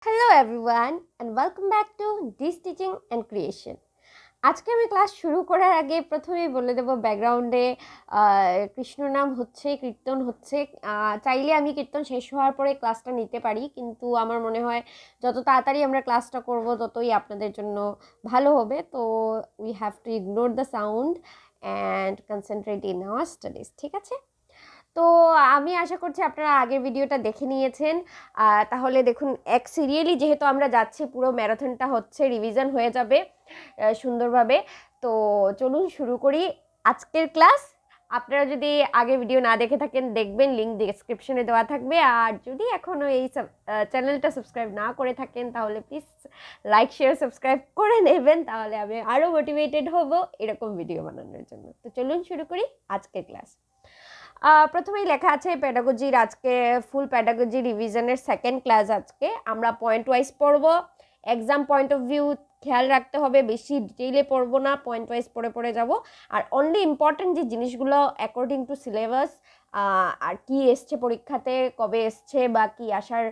Hello everyone and welcome back to This Teaching and Creation. আজকে আমি class শুরু করার আগে প্রথমেই বলে দেব ব্যাকগ্রাউন্ডে কৃষ্ণ নাম হচ্ছে, কীর্তন হচ্ছে। চাইলে আমি কীর্তন শেষ হওয়ার পরে ক্লাসটা নিতে পারি, কিন্তু আমার মনে হয় যত তাড়াতাড়ি আমরা ক্লাসটা করব ততই আপনাদের জন্য ভালো হবে। তো we have to ignore the sound and concentrate in our studies, ঠিক আছে? তো আমি আশা করছি আপনারা আগের ভিডিওটা দেখে নিয়েছেন। তাহলে দেখুন, এক সিরিয়ালি যেহেতু আমরা যাচ্ছি, পুরো ম্যারাথনটা হচ্ছে, রিভিশন হয়ে যাবে সুন্দরভাবে। তো চলুন শুরু করি আজকের ক্লাস। আপনারা যদি আগের ভিডিও না দেখে থাকেন দেখবেন, লিঙ্ক ডেসক্রিপশনে দেওয়া থাকবে। আর যদি এখনও এই চ্যানেলটা সাবস্ক্রাইব না করে থাকেন তাহলে প্লিজ লাইক শেয়ার সাবস্ক্রাইব করে নেবেন, তাহলে আমি আরও মোটিভেটেড হব এরকম ভিডিও বানানোর জন্য। তো চলুন শুরু করি আজকের ক্লাস। প্রথমেই লেখা আছে প্যাডাগজির আজকে ফুল প্যাডাগজি রিভিশনের সেকেন্ড ক্লাস। আজকে আমরা পয়েন্ট ওয়াইজ পড়ব। এক্সাম পয়েন্ট অফ ভিউ খেয়াল রাখতে হবে, বেশি ডিটেইলে পড়বো না, পয়েন্ট ওয়াইজ পড়ে যাব। আর অনলি ইম্পর্টেন্ট যে জিনিসগুলো অ্যাকর্ডিং টু সিলেবাস, আর কি এসছে পরীক্ষাতে, কবে এসছে বা কি আসার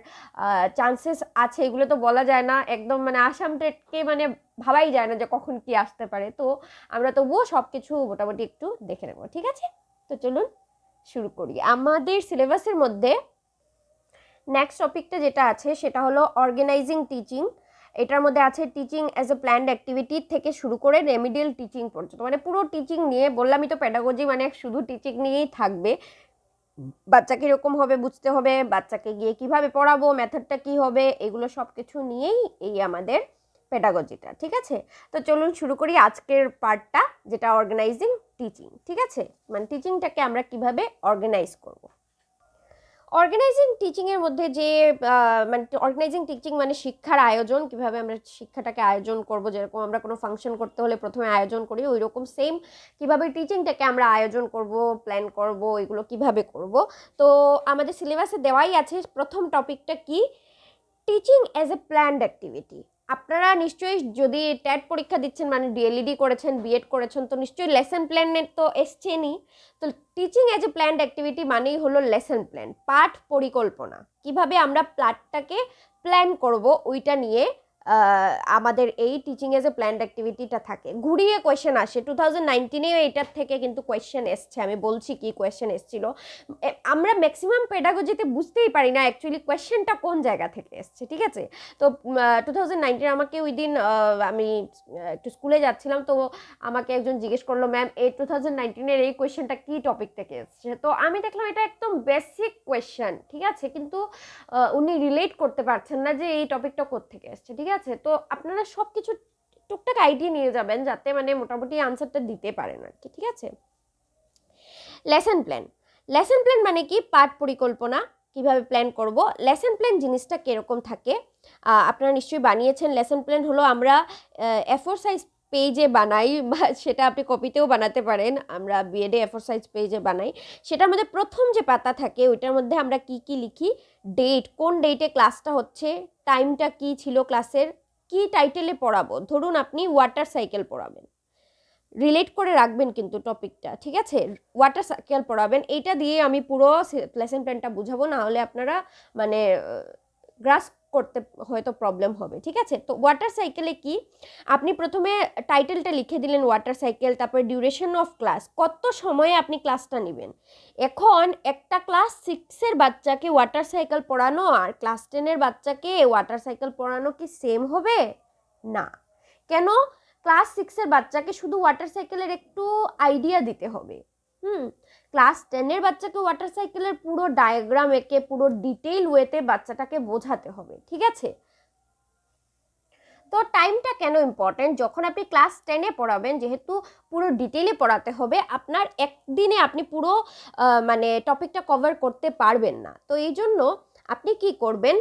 চান্সেস আছে, এগুলো তো বলা যায় না একদম, মানে আসাম টেটকে মানে ভাবাই যায় না যে কখন কি আসতে পারে। তো আমরা তবুও সব কিছু মোটামুটি একটু দেখে নেব, ঠিক আছে? তো চলুন শুরু করি। আমাদের সিলেবাসের মধ্যে নেক্সট টপিকটা যেটা আছে সেটা হলো অর্গানাইজিং টিচিং। এটার মধ্যে আছে teaching as a planned activity থেকে শুরু করে রেমিডিয়াল টিচিং পর্যন্ত, মানে পুরো টিচিং নিয়ে। বললামই তো প্যাডাগজি মানে শুধু টিচিং নিয়েই থাকবে। বাচ্চাকে এরকম হবে, বুঝতে হবে, বাচ্চাকে গিয়ে কিভাবে পড়াবো, মেথডটা কি হবে, এগুলো সব কিছু নিয়েই এই আমাদের পেডাগজিটা, ঠিক আছে? তো চলুন শুরু করি আজকের পার্টটা, যেটা অর্গানাইজিং টিচিং, ঠিক আছে? মানে টিচিংটাকে আমরা কিভাবে অর্গানাইজ করব। অর্গানাইজিং টিচিংয়ের মধ্যে যে মানে অর্গানাইজিং টিচিং মানে শিক্ষার আয়োজন, কিভাবে আমরা শিক্ষাটাকে আয়োজন করব। যেরকম আমরা কোনো ফাংশন করতে হলে প্রথমে আয়োজন করি, ওই রকম সেম কিভাবে টিচিংটাকে আমরা আয়োজন করব, প্ল্যান করব, এগুলো কিভাবে করব। তো আমাদের সিলেবাসে দেওয়াই আছে। প্রথম টপিকটা কি? Teaching as a planned activity. আপনারা নিশ্চয়ই যদি ট্যাট পরীক্ষা দিচ্ছেন, মানে ডিএলইডি করেছেন, বিএড করেছেন, তো নিশ্চয়ই লেসন প্ল্যানের তো এসছেনই। তো teaching as a planned activity মানেই হলো লেসন প্ল্যান, পাঠ পরিকল্পনা। কিভাবে আমরা পাঠটাকে প্ল্যান করব, ওইটা নিয়ে আমাদের এই টিচিং এজ এ প্ল্যান্ড অ্যাক্টিভিটিটা থাকে। ঘুরিয়ে কোয়েশ্চেন আসে, 2019-এও এইটার থেকে কিন্তু কোয়েশ্চেন এসছে। আমি বলছি কি কোয়েশ্চেন এসছিল। আমরা ম্যাক্সিমাম পেডাগজিতে বুঝতেই পারি না অ্যাকচুয়ালি কোয়েশ্চেনটা কোন জায়গা থেকে এসছে, ঠিক আছে? তো 2019 আমাকে ওই দিন আমি একটু স্কুলে যাচ্ছিলাম, তো আমাকে একজন জিজ্ঞেস করলো, ম্যাম এই 2019-এর এই কোয়েশ্চেনটা কি টপিক থেকে এসছে? তো আমি দেখলাম এটা একদম বেসিক কোয়েশ্চেন, ঠিক আছে, কিন্তু উনি রিলেট করতে পারছেন না যে এই টপিকটা কোত্থেকে এসছে, ঠিক আছে? তো আপনারা সব কিছু টুকটাক আইডিয়া নিয়ে যাবেন, যাতে মানে মোটামুটি আনসারটা দিতে পারেন আর কি, ঠিক আছে? Lesson plan. লেসন প্ল্যান মানে কি? পাঠ পরিকল্পনা, কিভাবে প্ল্যান করব। লেসন প্ল্যান জিনিসটা কিরকম থাকে আপনারা নিশ্চয়ই বানিয়েছেন। লেসন প্ল্যান হলো আমরা A4 সাইজ পেজে বানাই, বা সেটা আপনি কপিতেও বানাতে পারেন। আমরা বিএডে A4 সাইজ পেজে বানাই। সেটার মধ্যে প্রথম যে পাতা থাকে ওইটার মধ্যে আমরা কি কি লিখি? ডেট, কোন ডেটে ক্লাসটা হচ্ছে, টাইমটা কি ছিল ক্লাসের, কি টাইটেলে পড়াবো। ধরুন আপনি ওয়াটার সাইকেল পড়াবেন, রিলেট করে রাখবেন কিন্তু টপিকটা, ঠিক আছে? ওয়াটার সাইকেল পড়াবেন, এইটা দিয়ে আমি পুরো লেসন প্ল্যানটা বুঝাবো, না হলে আপনারা মানে গ্রাস্প করতে হয়তো প্রবলেম হবে, ঠিক আছে? তো ওয়াটার সাইকেলে কি, আপনি প্রথমে টাইটেলটা লিখে দিলেন ওয়াটার সাইকেল, তারপরে ডিউরেশন অফ ক্লাস, কত সময়ে আপনি ক্লাসটা নেবেন। এখন একটা ক্লাস 6-এর বাচ্চাকে ওয়াটার সাইকেল পড়ানো আর ক্লাস 10-এর বাচ্চাকে ওয়াটার সাইকেল পড়ানো কি সেম হবে? না। কেন? ক্লাস 6-এর বাচ্চাকে শুধু ওয়াটার সাইকেলের একটু আইডিয়া দিতে হবে। ক্লাস 10-এর বাচ্চাকে ওয়াটার সাইকেলের পুরো ডায়াগ্রাম এঁকে পুরো ডিটেইল ওয়েতে বাচ্চাটাকে বোঝাতে হবে, ঠিক আছে? তো টাইমটা কেন ইম্পর্টেন্ট? যখন আপনি ক্লাস 10-এ পড়াবেন, যেহেতু পুরো ডিটেইলে পড়াতে হবে, আপনার একদিনে আপনি পুরো মানে টপিকটা কভার করতে পারবেন না। তো এই জন্য আপনি কি করবেন,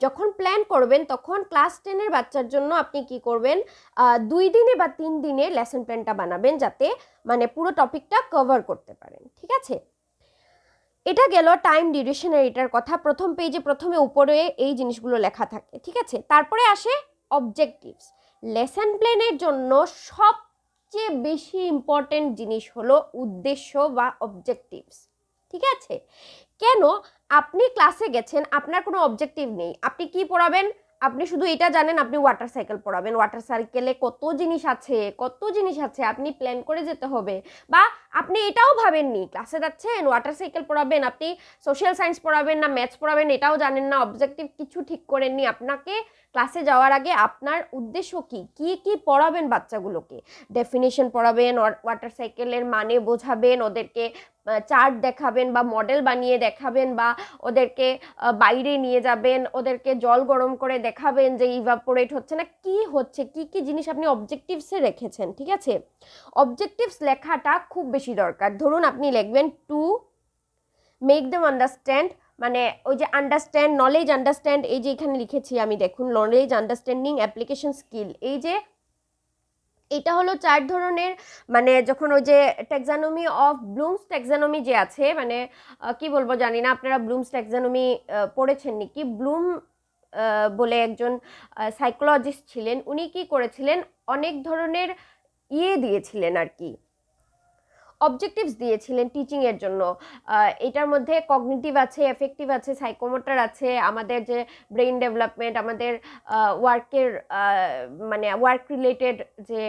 যখন প্ল্যান করবেন তখন ক্লাস 10-এর বাচ্চার জন্য আপনি কি করবেন, 2 দিনে বা 3 দিনে লেসন প্ল্যানটা বানাবেন, যাতে মানে পুরো টপিকটা কভার করতে পারেন, ঠিক আছে? এটা গেল টাইম ডিউরেশন আর এটার কথা। প্রথম পেজে প্রথমে উপরে এই জিনিসগুলো লেখা থাকে, ঠিক আছে? তারপরে আসে অবজেক্টিভস। লেসন প্ল্যানের জন্য সবচেয়ে বেশি ইম্পর্টেন্ট জিনিস হলো উদ্দেশ্য বা অবজেক্টিভস, ঠিক আছে? কেন? আপনি ক্লাসে গেছেন, আপনার কোনো অবজেক্টিভ নেই, আপনি কি পড়াবেন? আপনি শুধু এটা জানেন আপনি ওয়াটার সাইকেল পড়াবেন, ওয়াটার সাইকেলে কত জিনিস আছে আপনি প্ল্যান করে যেতে হবে। বা আপনি এটাও ভাবেননি ক্লাসে যাচ্ছেন ওয়াটার সাইকেল পড়াবেন, আপনি সোশ্যাল সায়েন্স পড়াবেন না ম্যাথস পড়াবেন এটাও জানেন না, অবজেক্টিভ কিছু ঠিক করেননি। আপনাকে ক্লাসে যাওয়ার আগে আপনার উদ্দেশ্য কি কি কি পড়াবেন বাচ্চাগুলোকে, ডেফিনেশন পড়াবেন, ওয়াটার সাইকেলের মানে বোঝাবেন, ওদেরকে চার্ট দেখাবেন বা মডেল বানিয়ে দেখাবেন, বা ওদেরকে বাইরে নিয়ে যাবেন, ওদেরকে জল গরম করে দেখাবেন যে ইভাপোরেট হচ্ছে না কি হচ্ছে, কি কি জিনিস আপনি অবজেক্টিভসে রেখেছেন। ঠিক আছে, অবজেক্টিভস লেখাটা খুব বেশি দরকার। ধরুন আপনি লিখবেন টু মেক দেম আন্ডারস্ট্যান্ড, মানে ওই যে আন্ডারস্ট্যান্ড, নলেজ আন্ডারস্ট্যান্ড, এই যে এখানে লিখেছি আমি দেখুন নলেজ আন্ডারস্ট্যান্ডিং অ্যাপ্লিকেশন স্কিল, এই যে এটা হলো 4 ধরনের, মানে যখন ওই যে ট্যাক্সোনমি অফ ব্লুমস ট্যাক্সোনমি যে আছে, মানে কি বলবো জানি না আপনারা ব্লুমস ট্যাক্সোনমি পড়েছেন নাকি। ব্লুম বলে একজন সাইকোলজিস্ট ছিলেন, উনি কি করেছিলেন অনেক ধরনের দিয়েছিলেন আর কি, অবজেক্টিভস দিয়েছিলেন টিচিং এর জন্য। এটার মধ্যে কগনিটিভ আছে, এফেক্টিভ আছে, সাইকোমোটর আছে, আমাদের যে ব্রেইন ডেভেলপমেন্ট, আমাদের ওয়ার্কের মানে ওয়ার্ক রিলেটেড যে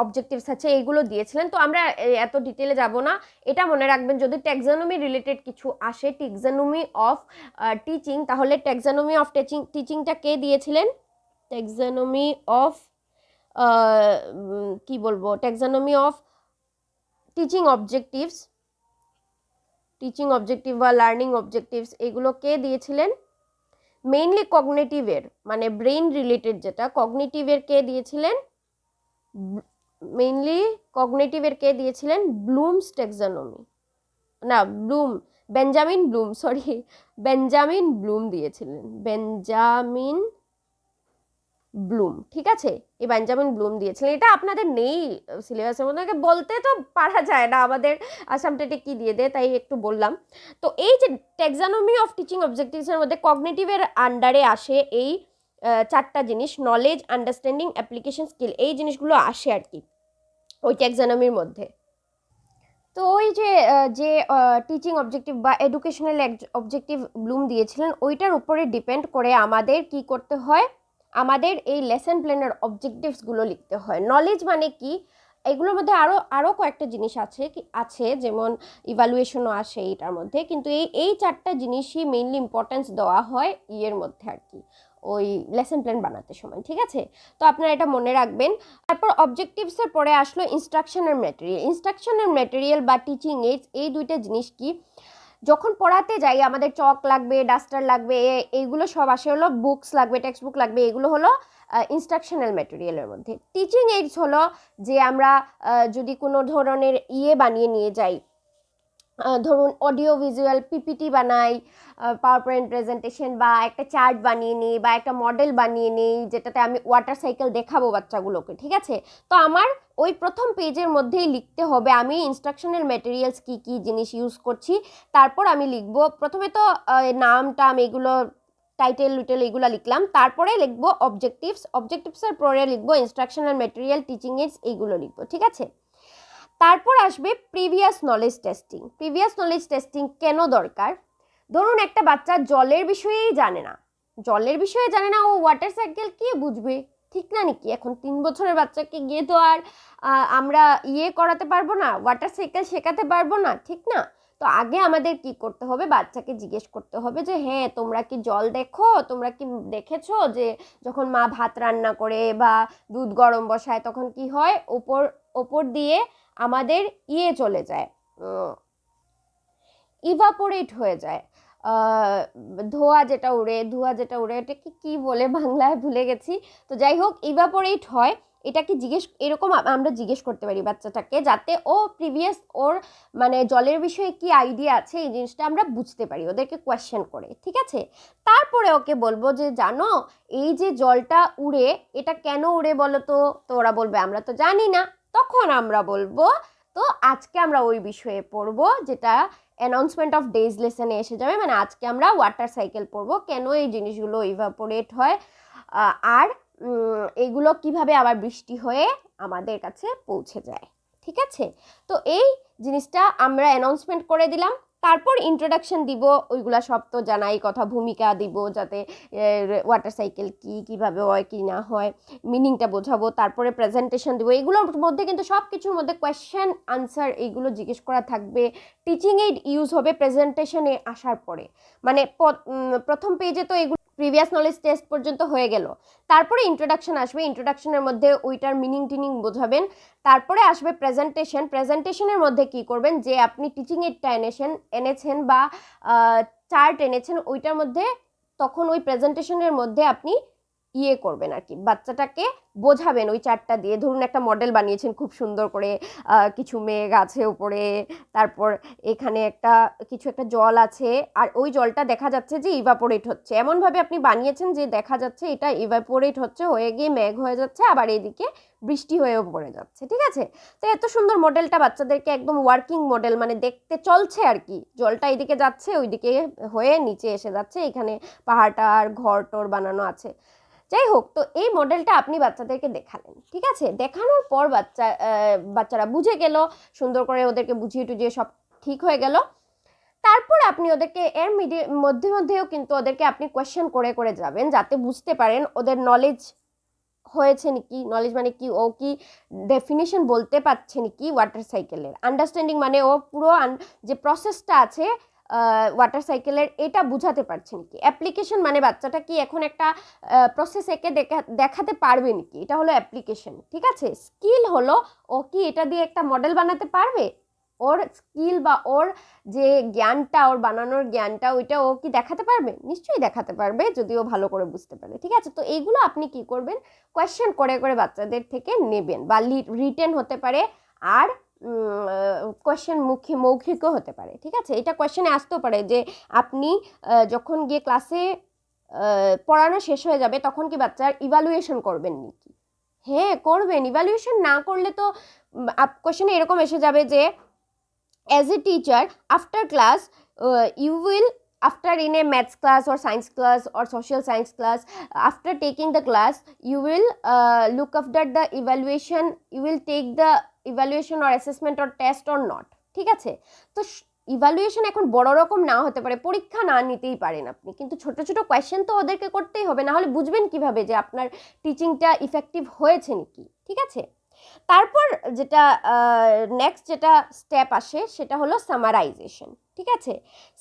অবজেক্টিভস আছে এইগুলো দিয়েছিলেন। তো আমরা এত ডিটেলে যাব না, এটা মনে রাখবেন যদি ট্যাক্সোনমি রিলেটেড কিছু আসে, ট্যাক্সোনমি অফ টিচিং, তাহলে ট্যাক্সোনমি অফ টিচিংটা কে দিয়েছিলেন, ট্যাক্সোনমি অফ কি বলবো, ট্যাক্সোনমি অফ টিচিং অবজেক্টিভ বা লার্নিং অবজেক্টিভস, এগুলো কে দিয়েছিলেন, মেইনলি কগনিটিভের মানে ব্রেইন রিলেটেড যেটা কগনিটিভের কে দিয়েছিলেন, মেইনলি কগনিটিভের কে দিয়েছিলেন ব্লুমস ট্যাক্সোনমি, না বেঞ্জামিন ব্লুম দিয়েছিলেন, বেঞ্জামিন ব্লুম। ঠিক আছে, এই বেঞ্জামিন ব্লুম দিয়েছিলেন, এটা আপনাদের নেই সিলেবাসের মধ্যে, বলতে তো পারা যায় না, আমাদের আসাম টেটে কি দিয়ে দেয় তাই একটু বললাম। তো এই যে ট্যাক্সোনমি অফ টিচিং অবজেক্টিভসের মধ্যে কগনিটিভের আন্ডারে আসে এই 4টা জিনিস, নলেজ আন্ডারস্ট্যান্ডিং অ্যাপ্লিকেশন স্কিল, এই জিনিসগুলো আসে আর কি ওই ট্যাক্সোনমির মধ্যে। তো ওই যে টিচিং অবজেক্টিভ বা এডুকেশনাল অবজেক্টিভ ব্লুম দিয়েছিলেন, ওইটার উপরে ডিপেন্ড করে আমাদের কি করতে হয়, আমাদের এই লেসন প্ল্যানের অবজেক্টিভসগুলো লিখতে হয়। নলেজ মানে কি, এগুলোর মধ্যে আরও কয়েকটা জিনিস আছে যেমন ইভ্যালুয়েশনও আসে এটার মধ্যে, কিন্তু এই 4টা জিনিসই মেইনলি ইম্পর্টেন্স দেওয়া হয় ইয়ের মধ্যে আর কি, ওই লেসন প্ল্যান বানাতে সময়। ঠিক আছে, তো আপনারা এটা মনে রাখবেন। তারপর অবজেক্টিভসের পরে আসলো ইনস্ট্রাকশনের ম্যাটেরিয়াল বা টিচিং এইডস, এই দুইটা জিনিস কি, যখন পড়াতে যাই আমাদের চক লাগবে, ডাস্টার লাগবে, এইগুলো সব আসে হলো, বুকস লাগবে, টেক্সট বুক লাগবে, এগুলো হলো ইনস্ট্রাকশনাল ম্যাটেরিয়ালের মধ্যে। টিচিং এইডস হলো যে আমরা যদি কোনো ধরনের বানিয়ে নিয়ে যাই, ধরুন অডিও ভিজুয়াল পিপিটি বানাই, পাওয়ার পয়েন্ট প্রেজেন্টেশন, বা একটা চার্ট বানিয়ে নিই, বা একটা মডেল বানিয়ে নিই যেটাতে আমি ওয়াটার সাইকেল দেখাবো বাচ্চাগুলোকে। ঠিক আছে, তো আমার ওই প্রথম পেজের মধ্যেই লিখতে হবে আমি ইনস্ট্রাকশনাল ম্যাটেরিয়ালস কি কি জিনিস ইউজ করছি। তারপর আমি লিখবো প্রথমে তো নামটা আমি এগুলো টাইটেল লুটেল এগুলো লিখলাম, তারপরে লিখবো অবজেক্টিভসের পরে লিখবো ইনস্ট্রাকশনাল ম্যাটেরিয়াল, টিচিং এইডস, এইগুলো লিখবো। ঠিক আছে, তারপর আসবে প্রিভিয়াস নলেজ টেস্টিং কেন দরকার। ধরুন একটা বাচ্চা জলের বিষয়ে জানে না, ও ওয়াটার সাইকেল কি বুঝবে, ঠিক না নাকি? এখন 3 বছরের বাচ্চাকে গিয়ে তো আর আমরা করাতে পারবো না, ওয়াটার সাইকেল শেখাতে পারবো না, ঠিক না? তো আগে আমাদের কি করতে হবে, বাচ্চাকে জিজ্ঞেস করতে হবে যে হ্যাঁ তোমরা কি জল দেখো, তোমরা কি দেখেছো যে যখন মা ভাত রান্না করে বা দুধ গরম বসায় তখন কি হয়, ওপর দিয়ে আমাদের চলে যায়, ইভাপোরেট হয়ে যায়, ধোঁয়া যেটা উড়ে এটাকে কি বলে বাংলায় ভুলে গেছি। তো যাই হোক ইভাপোরেট হয়, এটা কি এরকম আমরা জিজ্ঞেস করতে পারি বাচ্চাটাকে, যাতে ও প্রিভিয়াস ওর মানে জলের বিষয়ে কি আইডিয়া আছে এই জিনিসটা আমরা বুঝতে পারি ওদেরকে কোয়েশ্চেন করে। ঠিক আছে, তারপরে ওকে বলবো যে জানো এই যে জলটা উড়ে, এটা কেন উড়ে বলো তো, ওরা বলবে আমরা তো জানি না। তখন আমরা বলবো তো আজকে আমরা ওই বিষয়ে পড়বো, যেটা অ্যানাউন্সমেন্ট অফ ডেজ লেসনে এসে যাবে, মানে আজকে আমরা ওয়াটার সাইকেল পড়বো, কেন এই জিনিসগুলো ইভাপোরেট হয়, আর এগুলো কিভাবে আবার বৃষ্টি হয়ে আমাদের কাছে পৌঁছে যায়। ঠিক আছে, তো এই জিনিসটা আমরা অ্যানাউন্সমেন্ট করে দিলাম। তারপর ইন্ট্রোডাকশন দিব, ওইগুলা সব তো জানাই কথা, ভূমিকা দিব যাতে ওয়াটার সাইকেল কি, কিভাবে হয় কি না হয়, মিনিংটা বোঝাবো, তারপরে প্রেজেন্টেশন দিব। এগুলোর মধ্যে কিন্তু সব কিছুর মধ্যে কোয়েশ্চেন আনসার এইগুলো জিজ্ঞেস করা থাকবে। টিচিং এইড ইউজ হবে প্রেজেন্টেশনে আসার পরে, মানে প্রথম পেজে তো এগুলো প্রিভিয়াস নলেজ টেস্ট পর্যন্ত হয়ে গেল, তারপরে ইন্ট্রোডাকশন আসবে, ইন্ট্রোডাকশনের মধ্যে ওইটার মিনিং টিনিং বোঝাবেন, তারপরে আসবে প্রেজেন্টেশন। প্রেজেন্টেশনের মধ্যে কি করবেন, যে আপনি টিচিং এইডটা এনেছেন বা চার্ট এনেছেন, ওইটার মধ্যে তখন ওই প্রেজেন্টেশনের মধ্যে আপনি ইয়ে করবেন আর কি, বাচ্চাটাকে বোঝাবেন ওই চার্টটা দিয়ে। ধরুন একটা মডেল বানিয়েছেন খুব সুন্দর করে, কিছু মেঘ আছে উপরে, তারপর এখানে কিছু একটা জল আছে, আর ওই জলটা দেখা যাচ্ছে যে ইভাপোরেট হচ্ছে, এমনভাবে আপনি বানিয়েছেন যে দেখা যাচ্ছে এটা ইভাপোরেট হচ্ছে, হয়ে গিয়ে মেঘ হয়ে যাচ্ছে, আবার এইদিকে বৃষ্টি হয়েও পড়ে যাচ্ছে, ঠিক আছে। তো এত সুন্দর মডেলটা বাচ্চাদেরকে একদম ওয়ার্কিং মডেল, মানে দেখতে চলছে আর কি, জলটা এইদিকে যাচ্ছে ওইদিকে হয়ে নিচে এসে যাচ্ছে, এখানে পাহাড়টা আর ঘর টর বানানো আছে, যাই হোক। তো এই মডেলটা আপনি বাচ্চাদেরকে দেখালেন, ঠিক আছে। দেখানোর পর বাচ্চারা বুঝে গেল, সুন্দর করে ওদেরকে বুঝিয়ে টুঝিয়ে সব ঠিক হয়ে গেল। তারপর আপনি ওদেরকে এর মধ্যেও কিন্তু ওদেরকে আপনি কোয়েশ্চেন করে করে যাবেন, যাতে বুঝতে পারেন ওদের নলেজ হয়েছে নাকি। নলেজ মানে কি, ও কি ডেফিনিশন বলতে পারছে নাকি ওয়াটার সাইকেলের। আন্ডারস্ট্যান্ডিং মানে ও পুরো যে প্রসেসটা আছে ওয়াটার সাইকেলের, এটা বুঝাতে পারছে নাকি। অ্যাপ্লিকেশন মানে বাচ্চাটা কি এখন একটা প্রসেস একে দেখাতে পারবে নাকি, এটা হলো অ্যাপ্লিকেশন, ঠিক আছে। স্কিল হলো ও কি এটা দিয়ে একটা মডেল বানাতে পারবে, ওর স্কিল বা ওর যে জ্ঞানটা, ওর বানানোর জ্ঞানটা, ওইটা ও কি দেখাতে পারবে, নিশ্চয়ই দেখাতে পারবে যদি ও ভালো করে বুঝতে পারে, ঠিক আছে। তো এইগুলো আপনি কি করবেন, কোয়েশ্চেন করে করে বাচ্চাদের থেকে নেবেন, বা রিটেন হতে পারে, আর কোয়েশ্চেন মৌখিকও হতে পারে, ঠিক আছে। এটা কোয়েশ্চেনে আসতেও পারে যে আপনি যখন গিয়ে ক্লাসে পড়ানো শেষ হয়ে যাবে তখন কি বাচ্চার ইভালুয়েশন করবেন নাকি। হ্যাঁ করবেন, ইভালুয়েশন না করলে তো কোয়েশ্চেনে এরকম এসে যাবে যে as a teacher after class you will, after in a maths class or science class or social science class, after taking the class you will look after the evaluation, you will take the evaluation or assessment or test or not, ঠিক আছে। তো evaluation এখন বড় রকম না হতে পারে, পরীক্ষা না নিতেই পারেন আপনি, কিন্তু ছোট ছোট কোয়েশ্চেন তো ওদেরকে করতেই হবে, না হলে বুঝবেন কিভাবে যে আপনার টিচিংটা ইফেক্টিভ হয়েছে নাকি, ঠিক আছে। তারপর যেটা নেক্সট যেটা স্টেপ আসে সেটা হলো সামারাইজেশন, ঠিক আছে।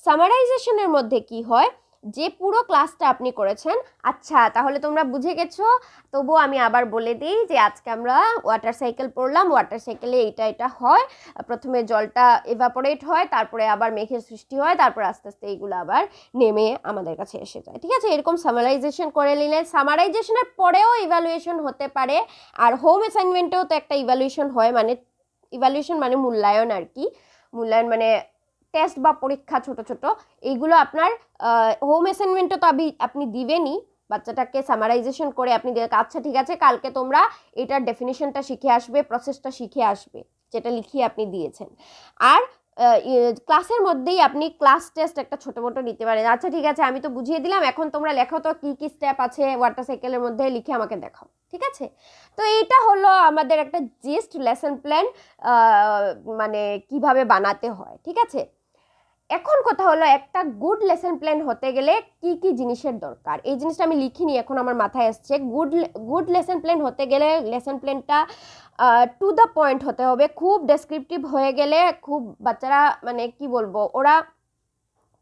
সামারাইজেশনের মধ্যে কি হয়, যে পুরো ক্লাসটা আপনি করেছেন, আচ্ছা তাহলে তোমরা বুঝে গেছো, তবুও আমি আবার বলে দিই যে আজকে আমরা ওয়াটার সাইকেল পড়লাম, ওয়াটার সাইকেলে এটা হয়, প্রথমে জলটা এভাপোরেট হয়, তারপরে আবার মেঘের সৃষ্টি হয়, তারপর আস্তে আস্তে এইগুলো আবার নেমে আমাদের কাছে এসে যায়, ঠিক আছে। এরকম সামারাইজেশন করে নিলে, সামারাইজেশনের পরেও ইভ্যালুয়েশন হতে পারে, আর হোম অ্যাসাইনমেন্টেও তো একটা ইভ্যালুয়েশন হয়, মানে ইভ্যালুয়েশন মানে মূল্যায়ন আর কি, মূল্যায়ন মানে টেস্ট বা পরীক্ষা ছোট ছোট, এইগুলো আপনার হোম অ্যাসাইনমেন্টও তো আপনি দিবেনই, বাচ্চাটাকে সামারাইজেশন করে আপনি আচ্ছা ঠিক আছে কালকে তোমরা এটার ডেফিনিশনটা শিখে আসবে, প্রসেসটা শিখে আসবে, যেটা লিখিয়ে আপনি দিয়েছেন। আর ক্লাসের মধ্যেই আপনি ক্লাস টেস্ট একটা ছোট মোটো নিতে পারেন, আচ্ছা ঠিক আছে আমি তো বুঝিয়ে দিলাম, এখন তোমরা লেখো তো কি কি স্টেপ আছে ওয়াটার সাইকেলের মধ্যে, লিখে আমাকে দেখাও, ঠিক আছে। তো এইটা হলো আমাদের একটা জিস্ট লেসন প্ল্যান, মানে কিভাবে বানাতে হয়, ঠিক আছে। এখন কথা হলো একটা গুড লেসন প্ল্যান হতে গেলে কি কি জিনিসের দরকার, এই জিনিসটা আমি লিখিনি, এখন আমার মাথায় আসছে। গুড লেসন প্ল্যান হতে গেলে লেসন প্ল্যানটা টু দ্য পয়েন্ট হতে হবে, খুব ডেসক্রিপটিভ হয়ে গেলে খুব বাচ্চারা মানে কি বলবো, ওরা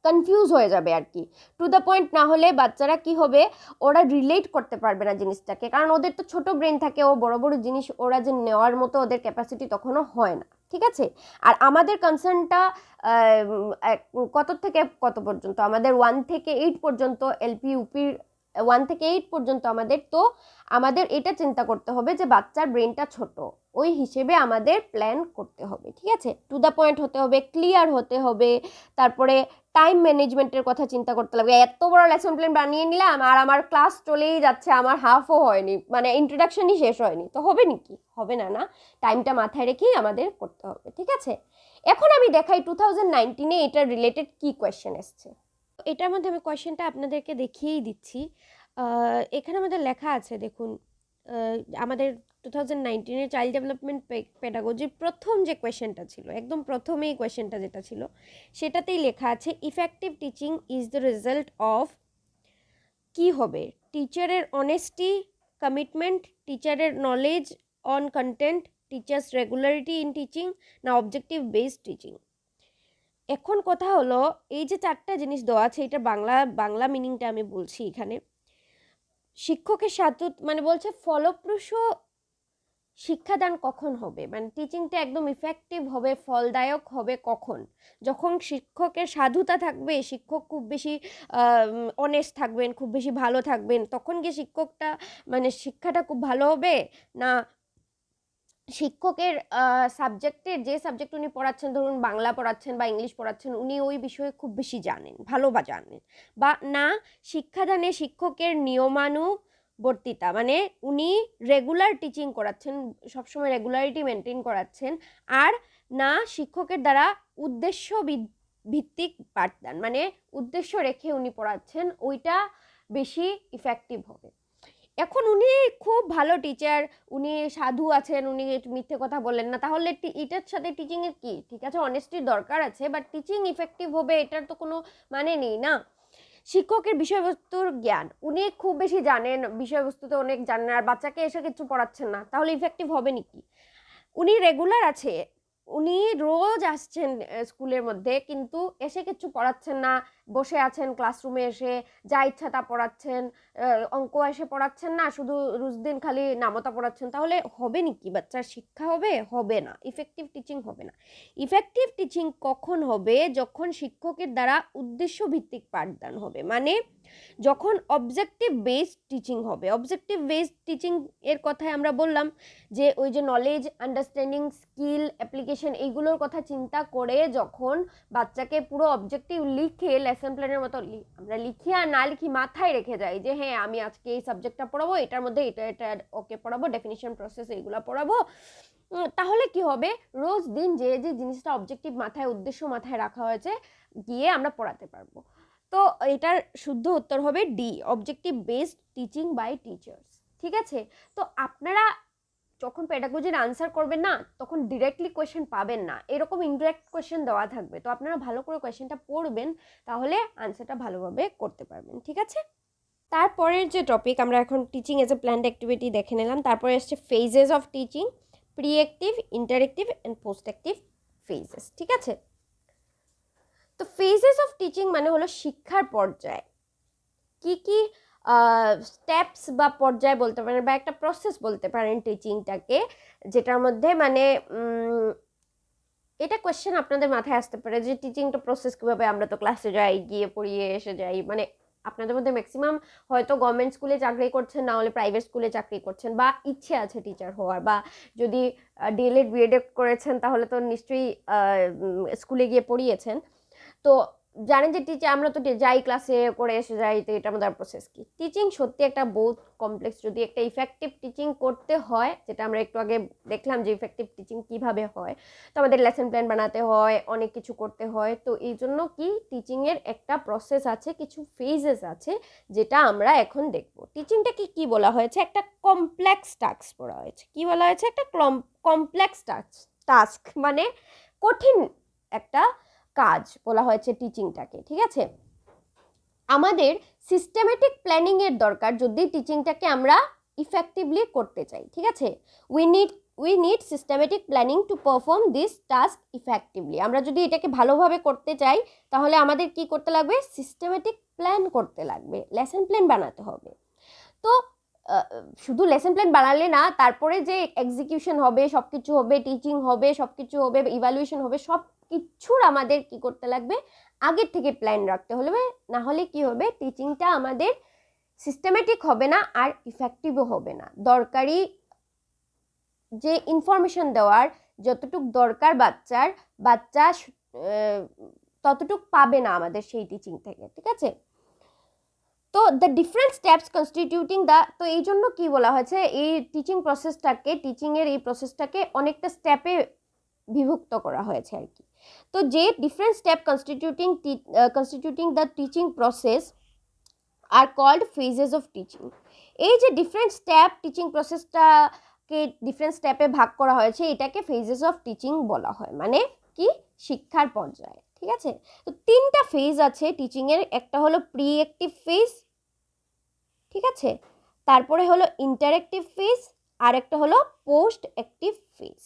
কনফিউজ হয়ে যাবে আর কি। টু দ্য পয়েন্ট না হলে বাচ্চারা কি হবে, ওরা রিলেট করতে পারবে না জিনিসটাকে, কারণ ওদের তো ছোট ব্রেন থাকে, ও বড় বড় জিনিস ওরা যে নেওয়ার মতো ওদের ক্যাপাসিটি তখনও হয় না, ঠিক আছে। আর আমাদের কনসার্নটা কত থেকে কত পর্যন্ত, আমাদের 1 থেকে 8 পর্যন্ত, এলপি ইউপির 1 থেকে 8 পর্যন্ত আমাদের, তো আমাদের এটা চিন্তা করতে হবে যে বাচ্চার ব্রেনটা ছোট, ওই হিসেবে আমাদের প্ল্যান করতে হবে, ঠিক আছে। টু দ্য পয়েন্ট হতে হবে, ক্লিয়ার হতে হবে, তারপরে টাইম ম্যানেজমেন্টের কথা চিন্তা করতে লাগবে। এত বড় লেসন প্ল্যান বানিয়ে নিলাম আর আমার ক্লাস চলেই যাচ্ছে, আমার হাফও হয়নি, মানে ইন্ট্রোডাকশনই শেষ হয়নি, তো হবে নাকি, হবে না, না, টাইমটা মাথায় রেখেই আমাদের করতে হবে, ঠিক আছে। এখন আমি দেখাই 2019-এ এটার রিলেটেড কি কোয়েশ্চেন এসছে। এটার মধ্যে আমি কোয়েশ্চেনটা আপনাদেরকে দেখিয়েই দিচ্ছি। এখানে আমাদের লেখা আছে দেখুন, আমাদের 2019-এর চাইল্ড ডেভেলপমেন্ট পেডাগজির প্রথম যে কোয়েশ্চেনটা ছিল, একদম প্রথমেই কোয়েশ্চেনটা যেটা ছিল, সেটাতেই লেখা আছে effective teaching is the result of, কি হবে, টিচারের অনেস্টি, কমিটমেন্ট, টিচারের knowledge on content, teachers regularity in teaching, না অবজেক্টিভ বেসড টিচিং। এখন কথা হলো, এই যে চারটা জিনিস দেওয়া আছে, এটা বাংলা মিনিংটা আমি বলছি এখানে। শিক্ষকের সাথে মানে বলছে ফলপ্রসূ শিক্ষাদান কখন হবে, মানে টিচিংটা একদম ইফেক্টিভ হবে, ফলদায়ক হবে কখন, যখন শিক্ষকের সাধুতা থাকবে, শিক্ষক খুব বেশি অনেস্ট থাকবেন, খুব বেশি ভালো থাকবেন, তখন কি শিক্ষকটা মানে শিক্ষাটা খুব ভালো হবে, না শিক্ষকের সাবজেক্টের যে সাবজেক্ট উনি পড়াচ্ছেন, ধরুন বাংলা পড়াচ্ছেন বা ইংলিশ পড়াচ্ছেন, উনি ওই বিষয়ে খুব বেশি জানেন, ভালো বা জানেন, বা না শিক্ষাদানে শিক্ষকের নিয়মানুবর্তিতা, মানে উনি রেগুলার টিচিং করাচ্ছেন, সবসময় রেগুলারিটি মেনটেন করাচ্ছেন, আর না শিক্ষকের দ্বারা উদ্দেশ্য ভিত্তিক পাঠদান, মানে উদ্দেশ্য রেখে উনি পড়াচ্ছেন, ওইটা বেশি ইফেক্টিভ হবে। এখন উনি খুব ভালো টিচার, উনি সাধু আছেন, উনি মিথ্যে কথা বলেন না, তাহলে এটার সাথে টিচিংয়ের কি, ঠিক আছে অনেস্টির দরকার আছে, বাট টিচিং ইফেক্টিভ হবে এটার তো কোনো মানে নেই না। শিক্ষকের বিষয়বস্তুর জ্ঞান, উনি খুব বেশি জানেন, বিষয়বস্তুতে অনেক জানেন, আর বাচ্চাকে এসে কিছু পড়াচ্ছেন না, তাহলে ইফেক্টিভ হবে নাকি। উনি রেগুলার আছে, উনি রোজ আসছেন স্কুলের মধ্যে, কিন্তু এসে কিছু পড়াচ্ছেন না, বসে আছেন ক্লাসরুমে এসে যা ইচ্ছা তা পড়াচ্ছেন, অঙ্ক এসে পড়াচ্ছেন না, শুধু রোজদিন খালি নামতা পড়াচ্ছেন, তাহলে হবে নাকি, বাচ্চার শিক্ষা হবে না, ইফেক্টিভ টিচিং হবে না। ইফেক্টিভ টিচিং কখন হবে, যখন শিক্ষকের দ্বারা উদ্দেশ্য ভিত্তিক পাঠদান হবে, মানে যখন অবজেক্টিভ বেসড টিচিং হবে। অবজেক্টিভ বেসড টিচিং এর কথায় আমরা বললাম যে ওই যে নলেজ, আন্ডারস্ট্যান্ডিং, স্কিল, অ্যাপ্লিকেশন, এইগুলোর কথা চিন্তা করে যখন বাচ্চাকে পুরো অবজেক্টিভ লিখে লেসন প্ল্যানের মতো আমরা লিখি আর না লিখি মাথায় রেখে যাই যে হ্যাঁ আমি আজকে এই সাবজেক্টটা পড়াবো, এটার মধ্যে এটা এটা ওকে পড়াবো, ডেফিনিশন প্রসেস এইগুলো পড়াবো, তাহলে কি হবে, রোজ দিন যে যে জিনিসটা অবজেক্টিভ মাথায়, উদ্দেশ্য মাথায় রাখা হয়েছে, গিয়ে আমরা পড়াতে পারবো। তো এটার শুদ্ধ উত্তর হবে D, objective based teaching by teachers. ঠিক আছে, তো আপনারা যখন পেডাগজির আনসার করবেন না, তখন ডিরেক্টলি কোয়েশ্চেন পাবেন না, এরকম ইনডিরেক্ট কোয়েশ্চেন দেওয়া থাকবে, তো আপনারা ভালো করে কোয়েশ্চেনটা পড়বেন, তাহলে আনসারটা ভালোভাবে করতে পারবেন। ঠিক আছে, তারপরের যে টপিক, আমরা এখন teaching as a planned activity দেখে নিলাম, তারপরে আসছে phases of teaching, pre active, interactive and post active phases. ঠিক আছে, তো ফেজেস অফ টিচিং মানে হলো শিক্ষার পর্যায়, কি কি স্টেপস বা পর্যায় বলতে পারেন, বা একটা প্রসেস বলতে পারেন টিচিংটাকে, যেটার মধ্যে মানে এটা কোয়েশ্চেন আপনাদের মাথায় আসতে পারে যে টিচিংটা প্রসেস কীভাবে, আমরা তো ক্লাসে যাই, গিয়ে পড়িয়ে এসে যাই, মানে আপনাদের মধ্যে ম্যাক্সিমাম হয়তো গভর্নমেন্ট স্কুলে চাকরি করছেন, না হলে প্রাইভেট স্কুলে চাকরি করছেন, বা ইচ্ছে আছে টিচার হওয়ার, বা যদি ডিএলএড বিএড করেছেন তাহলে তো নিশ্চয়ই স্কুলে গিয়ে পড়িয়েছেন, তো জানেন যে টিচার আমরা তো যাই ক্লাসে করে এসে যাই, তো এটা আমাদের প্রসেস কি। টিচিং সত্যি একটা বহুত কমপ্লেক্স, যদি একটা ইফেক্টিভ টিচিং করতে হয়, যেটা আমরা একটু আগে দেখলাম যে ইফেক্টিভ টিচিং কিভাবে হয়, তো আমাদের লেসন প্ল্যান বানাতে হয়, অনেক কিছু করতে হয়, তো এই জন্য কি টিচিংয়ের একটা প্রসেস আছে, কিছু ফেজেস আছে, যেটা আমরা এখন দেখব। টিচিংটাকে কি বলা হয়েছে, একটা কমপ্লেক্স টাস্ক বলা হয়েছে, কি বলা হয়েছে, একটা কমপ্লেক্স টাস্ক মানে কঠিন একটা কাজ বলা হয়েছে টিচিংটাকে। ঠিক আছে, আমাদের সিস্টেমেটিক প্ল্যানিং এর দরকার যদি টিচিংটাকে আমরা ইফেক্টিভলি করতে চাই। ঠিক আছে, we need systematic planning to perform this task effectively. আমরা যদি এটাকে ভালোভাবে করতে চাই, তাহলে আমাদের কি করতে লাগবে, সিস্টেমেটিক প্ল্যান করতে লাগবে, লেসন প্ল্যান বানাতে হবে। তো শুধু লেসন প্ল্যান বানালে না, তারপরে যে এক্সিকিউশন হবে, সব কিছু হবে, টিচিং হবে, সব কিছু হবে, ইভ্যালুয়েশন হবে, সব কিছুর আমাদের কি করতে লাগবে, আগের থেকে প্ল্যান রাখতে হলে, না হলে কি হবে, টিচিংটা আমাদের সিস্টেমেটিক হবে না আর ইফেক্টিভও হবে না। দরকারি যে ইনফরমেশন দেওয়ার যতটুক দরকার বাচ্চা ততটুক পাবে না আমাদের সেই টিচিং থেকে। ঠিক আছে, তো দ্য ডিফারেন্ট স্টেপস কনস্টিটিউটিং দ্য, তো এই জন্য কি বলা হয়েছে, এই টিচিং প্রসেসটাকে, টিচিংয়ের এই প্রসেসটাকে অনেকটা স্টেপে বিভক্ত করা হয়েছে আর কি। তো যে different step constituting the teaching process আর কল্ড ফেজেস অফ টিচিং। এই যে ডিফারেন্ট স্টেপ টিচিং প্রসেসটাকে ডিফারেন্ট স্টেপে ভাগ করা হয়েছে, এটাকে ফেজেস অফ টিচিং বলা হয়, মানে কি শিক্ষার পর্যায়ে। ঠিক আছে, তো 3টা ফেজ আছে টিচিংয়ের। একটা হলো প্রি অ্যাক্টিভ ফেজ, ঠিক আছে, তারপরে হলো ইন্টারঅ্যাক্টিভ ফেজ, আর একটা হলো post active phase.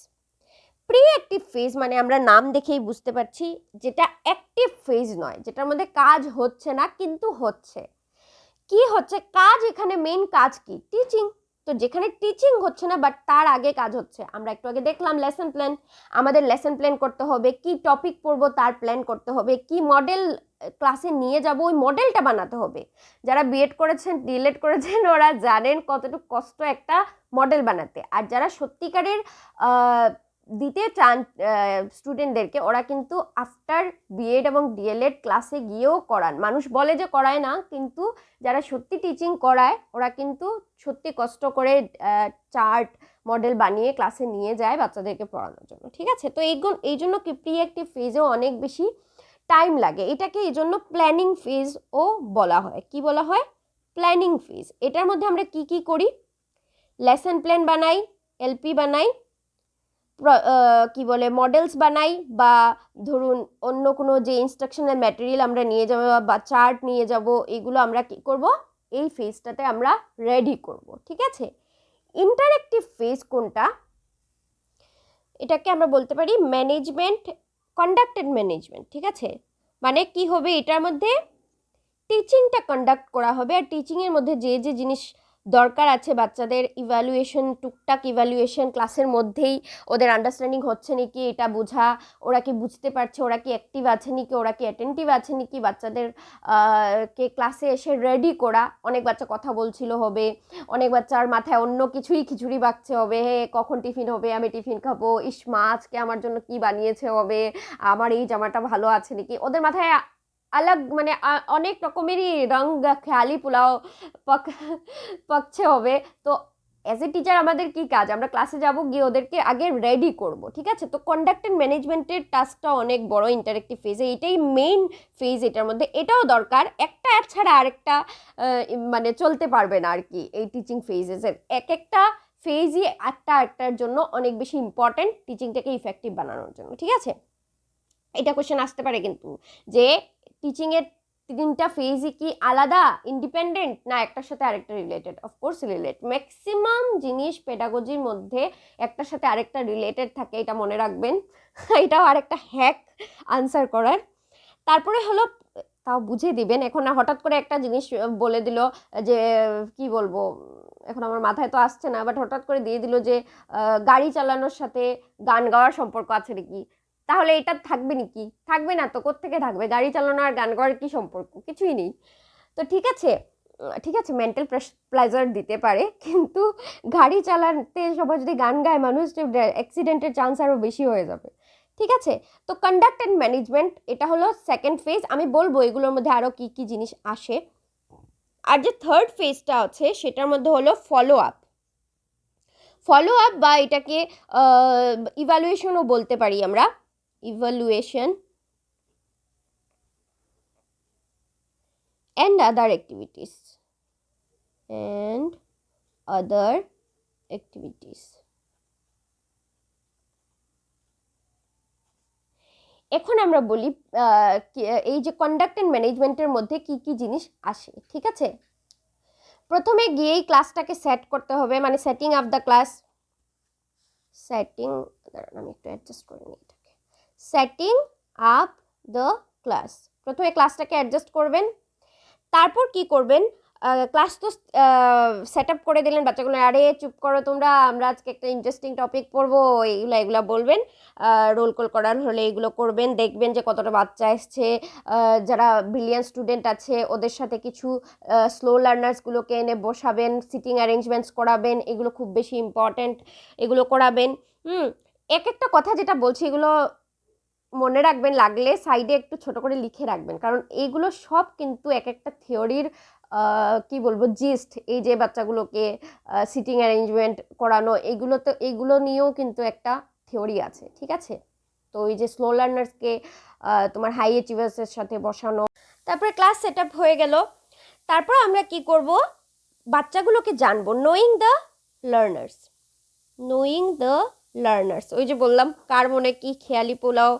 Pre active phase মানে আমরা নাম দেখেই বুঝতে পারছি যেটা অ্যাক্টিভ ফেজ নয়, যেটার মধ্যে কাজ হচ্ছে না কিন্তু হচ্ছে। কি হচ্ছে কাজ? এখানে মেইন কাজ কি? টিচিং। তো যেখানে টিচিং হচ্ছে না বাট তার আগে কাজ হচ্ছে, আমরা একটু আগে দেখলাম লেসন প্ল্যান। আমাদের লেসন প্ল্যান করতে হবে, কি টপিক পড়বো তার প্ল্যান করতে হবে, কি মডেল ক্লাসে নিয়ে যাব ওই মডেলটা বানাতে হবে। যারা বিএড করেছেন, ডিএলএড করেছেন, ওরা জানেন কতটুকু কষ্ট একটা মডেল বানাতে। আর যারা সত্যিকারের দিতে চান স্টুডেন্টদেরকে, ওরা কিন্তু আফটার বিএড এবং ডিএলএড ক্লাসে গিয়েও করান। মানুষ বলে যে করায় না, কিন্তু যারা সত্যি টিচিং করায় ওরা কিন্তু সত্যি কষ্ট করে চার্ট মডেল বানিয়ে ক্লাসে নিয়ে যায় বাচ্চাদেরকে পড়ানোর জন্য। ঠিক আছে, তো এই জন্য কি প্রি অ্যাক্টিভ ফেজেও অনেক বেশি টাইম লাগে। এটাকে এই জন্য প্ল্যানিং ফেজও বলা হয়। কি বলা হয়? Planning phase. এটার মধ্যে আমরা কি কি করি? লেসন প্ল্যান বানাই, এলপি বানাই, কি বলে মডেলস বানাই, বা ধরুন অন্য কোনো যে ইনস্ট্রাকশনাল ম্যাটেরিয়াল আমরা নিয়ে যাব বা চার্ট নিয়ে যাব, এগুলো আমরা কি করব? এই ফেজটাতে আমরা রেডি করব। ঠিক আছে, ইন্টারঅ্যাক্টিভ ফেজ কোনটা? এটাকে আমরা বলতে পারি ম্যানেজমেন্ট, কন্ডাক্টেড ম্যানেজমেন্ট। ঠিক আছে, মানে কি হবে? এটার মধ্যে টিচিংটা কন্ডাক্ট করা হবে, আর টিচিংয়ের মধ্যে যে যে জিনিস দরকার আছে বাচ্চাদের, ইভ্যালুয়েশন, টুকটাক ইভ্যালুয়েশন ক্লাসের মধ্যেই, ওদের আন্ডারস্ট্যান্ডিং হচ্ছে নাকি এটা বোঝা, ওরা কি বুঝতে পারছে, ওরা কি অ্যাক্টিভ আছে নাকি, ওরা কি অ্যাটেন্টিভ আছে নাকি, বাচ্চাদের কে ক্লাসে এসে রেডি করা। অনেক বাচ্চা কথা বলছিল হবে, অনেক বাচ্চার মাথায় অন্য কিছুই খিচুড়ি বাকছে হবে, হে কখন টিফিন হবে, আমি টিফিন খাবো, ইস মা আজকে আমার জন্য কি বানিয়েছে হবে, আমার এই জামাটা ভালো আছে নাকি। ওদের মাথায় আলাগ মানে অনেক রকমেরই রং খেয়ালি পোলাও পকছে হবে। তো অ্যাজ এ টিচার আমাদের কি কাজ? আমরা ক্লাসে যাব, গিয়ে ওদেরকে আগে রেডি করব। ঠিক আছে, তো কন্ডাক্ট অ্যান্ড ম্যানেজমেন্টের টাস্কটা অনেক বড় ইন্টারেক্টিভ ফেজে, এটাই মেইন ফেজ এটার মধ্যে। এটাও দরকার, একটা ছাড়া আরেকটা মানে চলতে পারবে না আর কি। এই টিচিং ফেজেসের এক একটা ফেজই একটার জন্য অনেক বেশি ইম্পর্টেন্ট টিচিংটাকে ইফেক্টিভ বানানোর জন্য। ঠিক আছে, এটা কোশ্চেন আসতে পারে কিন্তু, যে টিচিংয়ের 3টা ফেজই কি আলাদা, ইন্ডিপেন্ডেন্ট, না একটার সাথে আরেকটা রিলেটেড? Of course related. ম্যাক্সিমাম জিনিস পেডাগোজির মধ্যে একটার সাথে আরেকটা রিলেটেড থাকে, এটা মনে রাখবেন। এটাও আরেকটা হ্যাক আনসার করার। তারপরে হলো, তাও বুঝে দিবেন, এখন না হঠাৎ করে একটা জিনিস বলে দিল যে কি বলবো, এখন আমার মাথায় তো আসছে না, বাট হঠাৎ করে দিয়ে দিল যে গাড়ি চালানোর সাথে গান গাওয়ার সম্পর্ক আছে নাকি। তাহলে এটা থাকবে নাকি? থাকবে না তো, কোত্থেকে থাকবে? গাড়ি চালানো আর গান গাওয়ার কি সম্পর্ক? কিছুই নেই। তো ঠিক আছে, ঠিক আছে, মেন্টাল প্লেজার দিতে পারে, কিন্তু গাড়ি চালাতে সবাই যদি গান গায়, মানুষ অ্যাক্সিডেন্টের চান্স আরও বেশি হয়ে যাবে। ঠিক আছে, তো কন্ডাক্ট অ্যান্ড ম্যানেজমেন্ট এটা হলো সেকেন্ড ফেজ। আমি বলবো এগুলোর মধ্যে আরও কি কি জিনিস আসে। আর যে থার্ড ফেজটা আছে সেটার মধ্যে হলো ফলো আপ। ফলো আপ বা এটাকে ইভ্যালুয়েশনও বলতে পারি আমরা, evaluation and other activities and other activities। এখন আমরা বলি এই যে কন্ডাক্ট অ্যান্ড ম্যানেজমেন্টের মধ্যে কি কি জিনিস আসে। ঠিক আছে, প্রথমে গিয়েই ক্লাসটাকে সেট করতে হবে, মানে setting up the class. Setting, আমি একটু অ্যাডজাস্ট করে নিই এটাকে। সেটিং আপ দ্য ক্লাস, প্রথমে ক্লাসটাকে অ্যাডজাস্ট করবেন। তারপর কি করবেন? ক্লাস তো সেট আপ করে দিলেন, বাচ্চাগুলো আরে চুপ করো তোমরা, আমরা আজকে একটা ইন্টারেস্টিং টপিক পড়বো, এগুলো বলবেন। রোল কল করার হলে এগুলো করবেন, দেখবেন যে কতটা বাচ্চা এসছে। যারা ব্রিলিয়ান্ট স্টুডেন্ট আছে ওদের সাথে কিছু স্লো লার্নার্সগুলোকে এনে বসাবেন, সিটিং অ্যারেঞ্জমেন্টস করাবেন, এগুলো খুব বেশি ইম্পর্ট্যান্ট, এগুলো করাবেন। এক একটা কথা যেটা বলছি এগুলো মনে রাখবেন, লাগলে সাইডে একটু ছোট করে লিখে রাখবেন, কারণ এইগুলো সব কিন্তু এক একটা থিওরির কি বলবো জিস্ট। এই যে বাচ্চাগুলোকে সিটিং অ্যারেঞ্জমেন্ট করানো, এগুলো নিয়েও কিন্তু একটা থিওরি আছে। ঠিক আছে, তো এই যে স্লো লার্নার্সকে তোমার হাই অ্যাচিভার্সের সাথে বসানো, তারপরে ক্লাস সেট আপ হয়ে গেল। তারপর আমরা কি করব? বাচ্চাগুলোকে জানবো, knowing the learners, knowing the learners. ওই যে বললাম কার মনে কি খেয়ালি পোলাও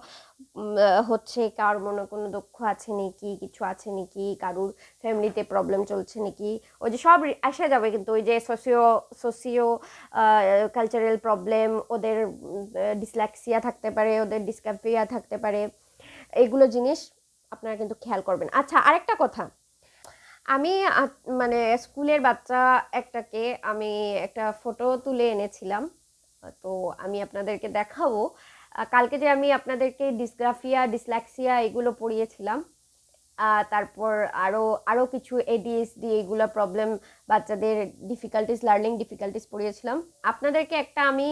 হচ্ছে, কার মনে কোনো দুঃখ আছে নাকি, কিছু আছে নাকি, কারুর ফ্যামিলিতে প্রবলেম চলছে নাকি, ওই যে সব আসা যাবে। কিন্তু ওই যে সোসিও কালচারাল প্রবলেম, ওদের ডিসলেক্সিয়া থাকতে পারে, ওদের ডিসক্যাফিয়া থাকতে পারে, এইগুলো জিনিস আপনারা কিন্তু খেয়াল করবেন। আচ্ছা, আরেকটা কথা, আমি মানে স্কুলের বাচ্চা একটাকে আমি একটা ফটো তুলে এনেছিলাম, তো আমি আপনাদেরকে দেখাবো। কালকে যে আমি আপনাদেরকে ডিসগ্রাফিয়া, ডিসলেক্সিয়া এগুলো পড়িয়েছিলাম, তারপর আরও কিছু এডিএসডি এগুলো প্রবলেম, বাচ্চাদের ডিফিকাল্টিস, লার্নিং ডিফিকাল্টিস পড়িয়েছিলাম। আপনাদেরকে একটা আমি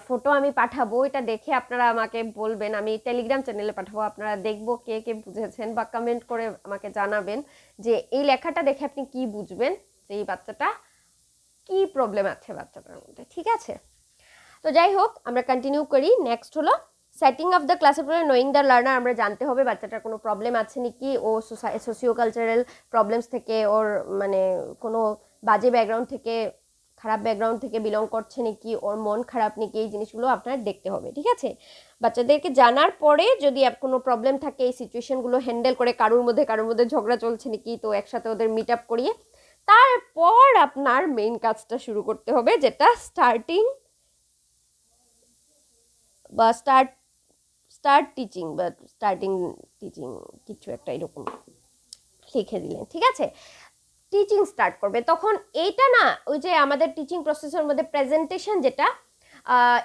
ফটো আমি পাঠাবো, এটা দেখে আপনারা আমাকে বলবেন, আমি টেলিগ্রাম চ্যানেলে পাঠাবো, আপনারা দেখবো কে কে বুঝেছেন, বা কমেন্ট করে আমাকে জানাবেন যে এই লেখাটা দেখে আপনি কি বুঝবেন, যে এই বাচ্চাটা কি প্রবলেম আছে বাচ্চাটার মধ্যে। ঠিক আছে, তো যাই হোক আমরা কন্টিনিউ করি। নেক্সট হলো সেটিং অফ দ্য ক্লাসের পরে নোয়িং দ্য লার্নার। আমরা জানতে হবে বাচ্চাটার কোনো প্রবলেম আছে নাকি, ও সোসিও কালচারাল প্রবলেমস থেকে, ওর মানে কোনো বাজে ব্যাকগ্রাউন্ড থেকে, খারাপ ব্যাকগ্রাউন্ড থেকে বিলং করছে নাকি, ওর মন খারাপ নাকি, এই জিনিসগুলো আপনার দেখতে হবে। ঠিক আছে, বাচ্চাদেরকে জানার পরে যদি কোনো প্রবলেম থাকে, এই সিচুয়েশনগুলো হ্যান্ডেল করে, কারোর মধ্যে ঝগড়া চলছে নাকি, তো একসাথে ওদের মিট আপ করিয়ে তারপর আপনার মেইন কাজটা শুরু করতে হবে, যেটা স্টার্টিং বা স্টার্ট টিচিং বা স্টার্টিং টিচিং কিছু একটা এরকম লিখে দিলেন। ঠিক আছে, টিচিং স্টার্ট করবে তখন। এইটা না, ওই যে আমাদের টিচিং প্রসেসের মধ্যে প্রেজেন্টেশন, যেটা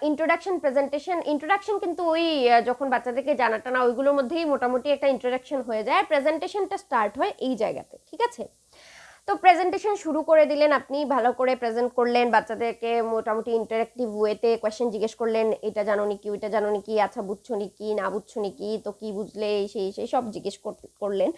ইন্ট্রোডাকশন কিন্তু ওই যখন বাচ্চাদেরকে জানাটা না, ওইগুলোর মধ্যেই মোটামুটি একটা ইন্ট্রোডাকশন হয়ে যায়, প্রেজেন্টেশনটা স্টার্ট হয় এই জায়গাতে। ঠিক আছে, তো প্রেজেন্টেশন শুরু করে দিলেন, আপনি ভালো করে প্রেজেন্ট করলেন, বাচ্চাদেরকে মোটামুটি ইন্টারেক্টিভ ওয়েতে কোয়েশ্চেন জিজ্ঞেস করলেন, এটা জানো নাকি, ওইটা জানো নাকি, আচ্ছা বুঝছো নাকি, না বুঝছো নাকি, তো কি বুঝলে, সেই সব জিজ্ঞেস করলেন।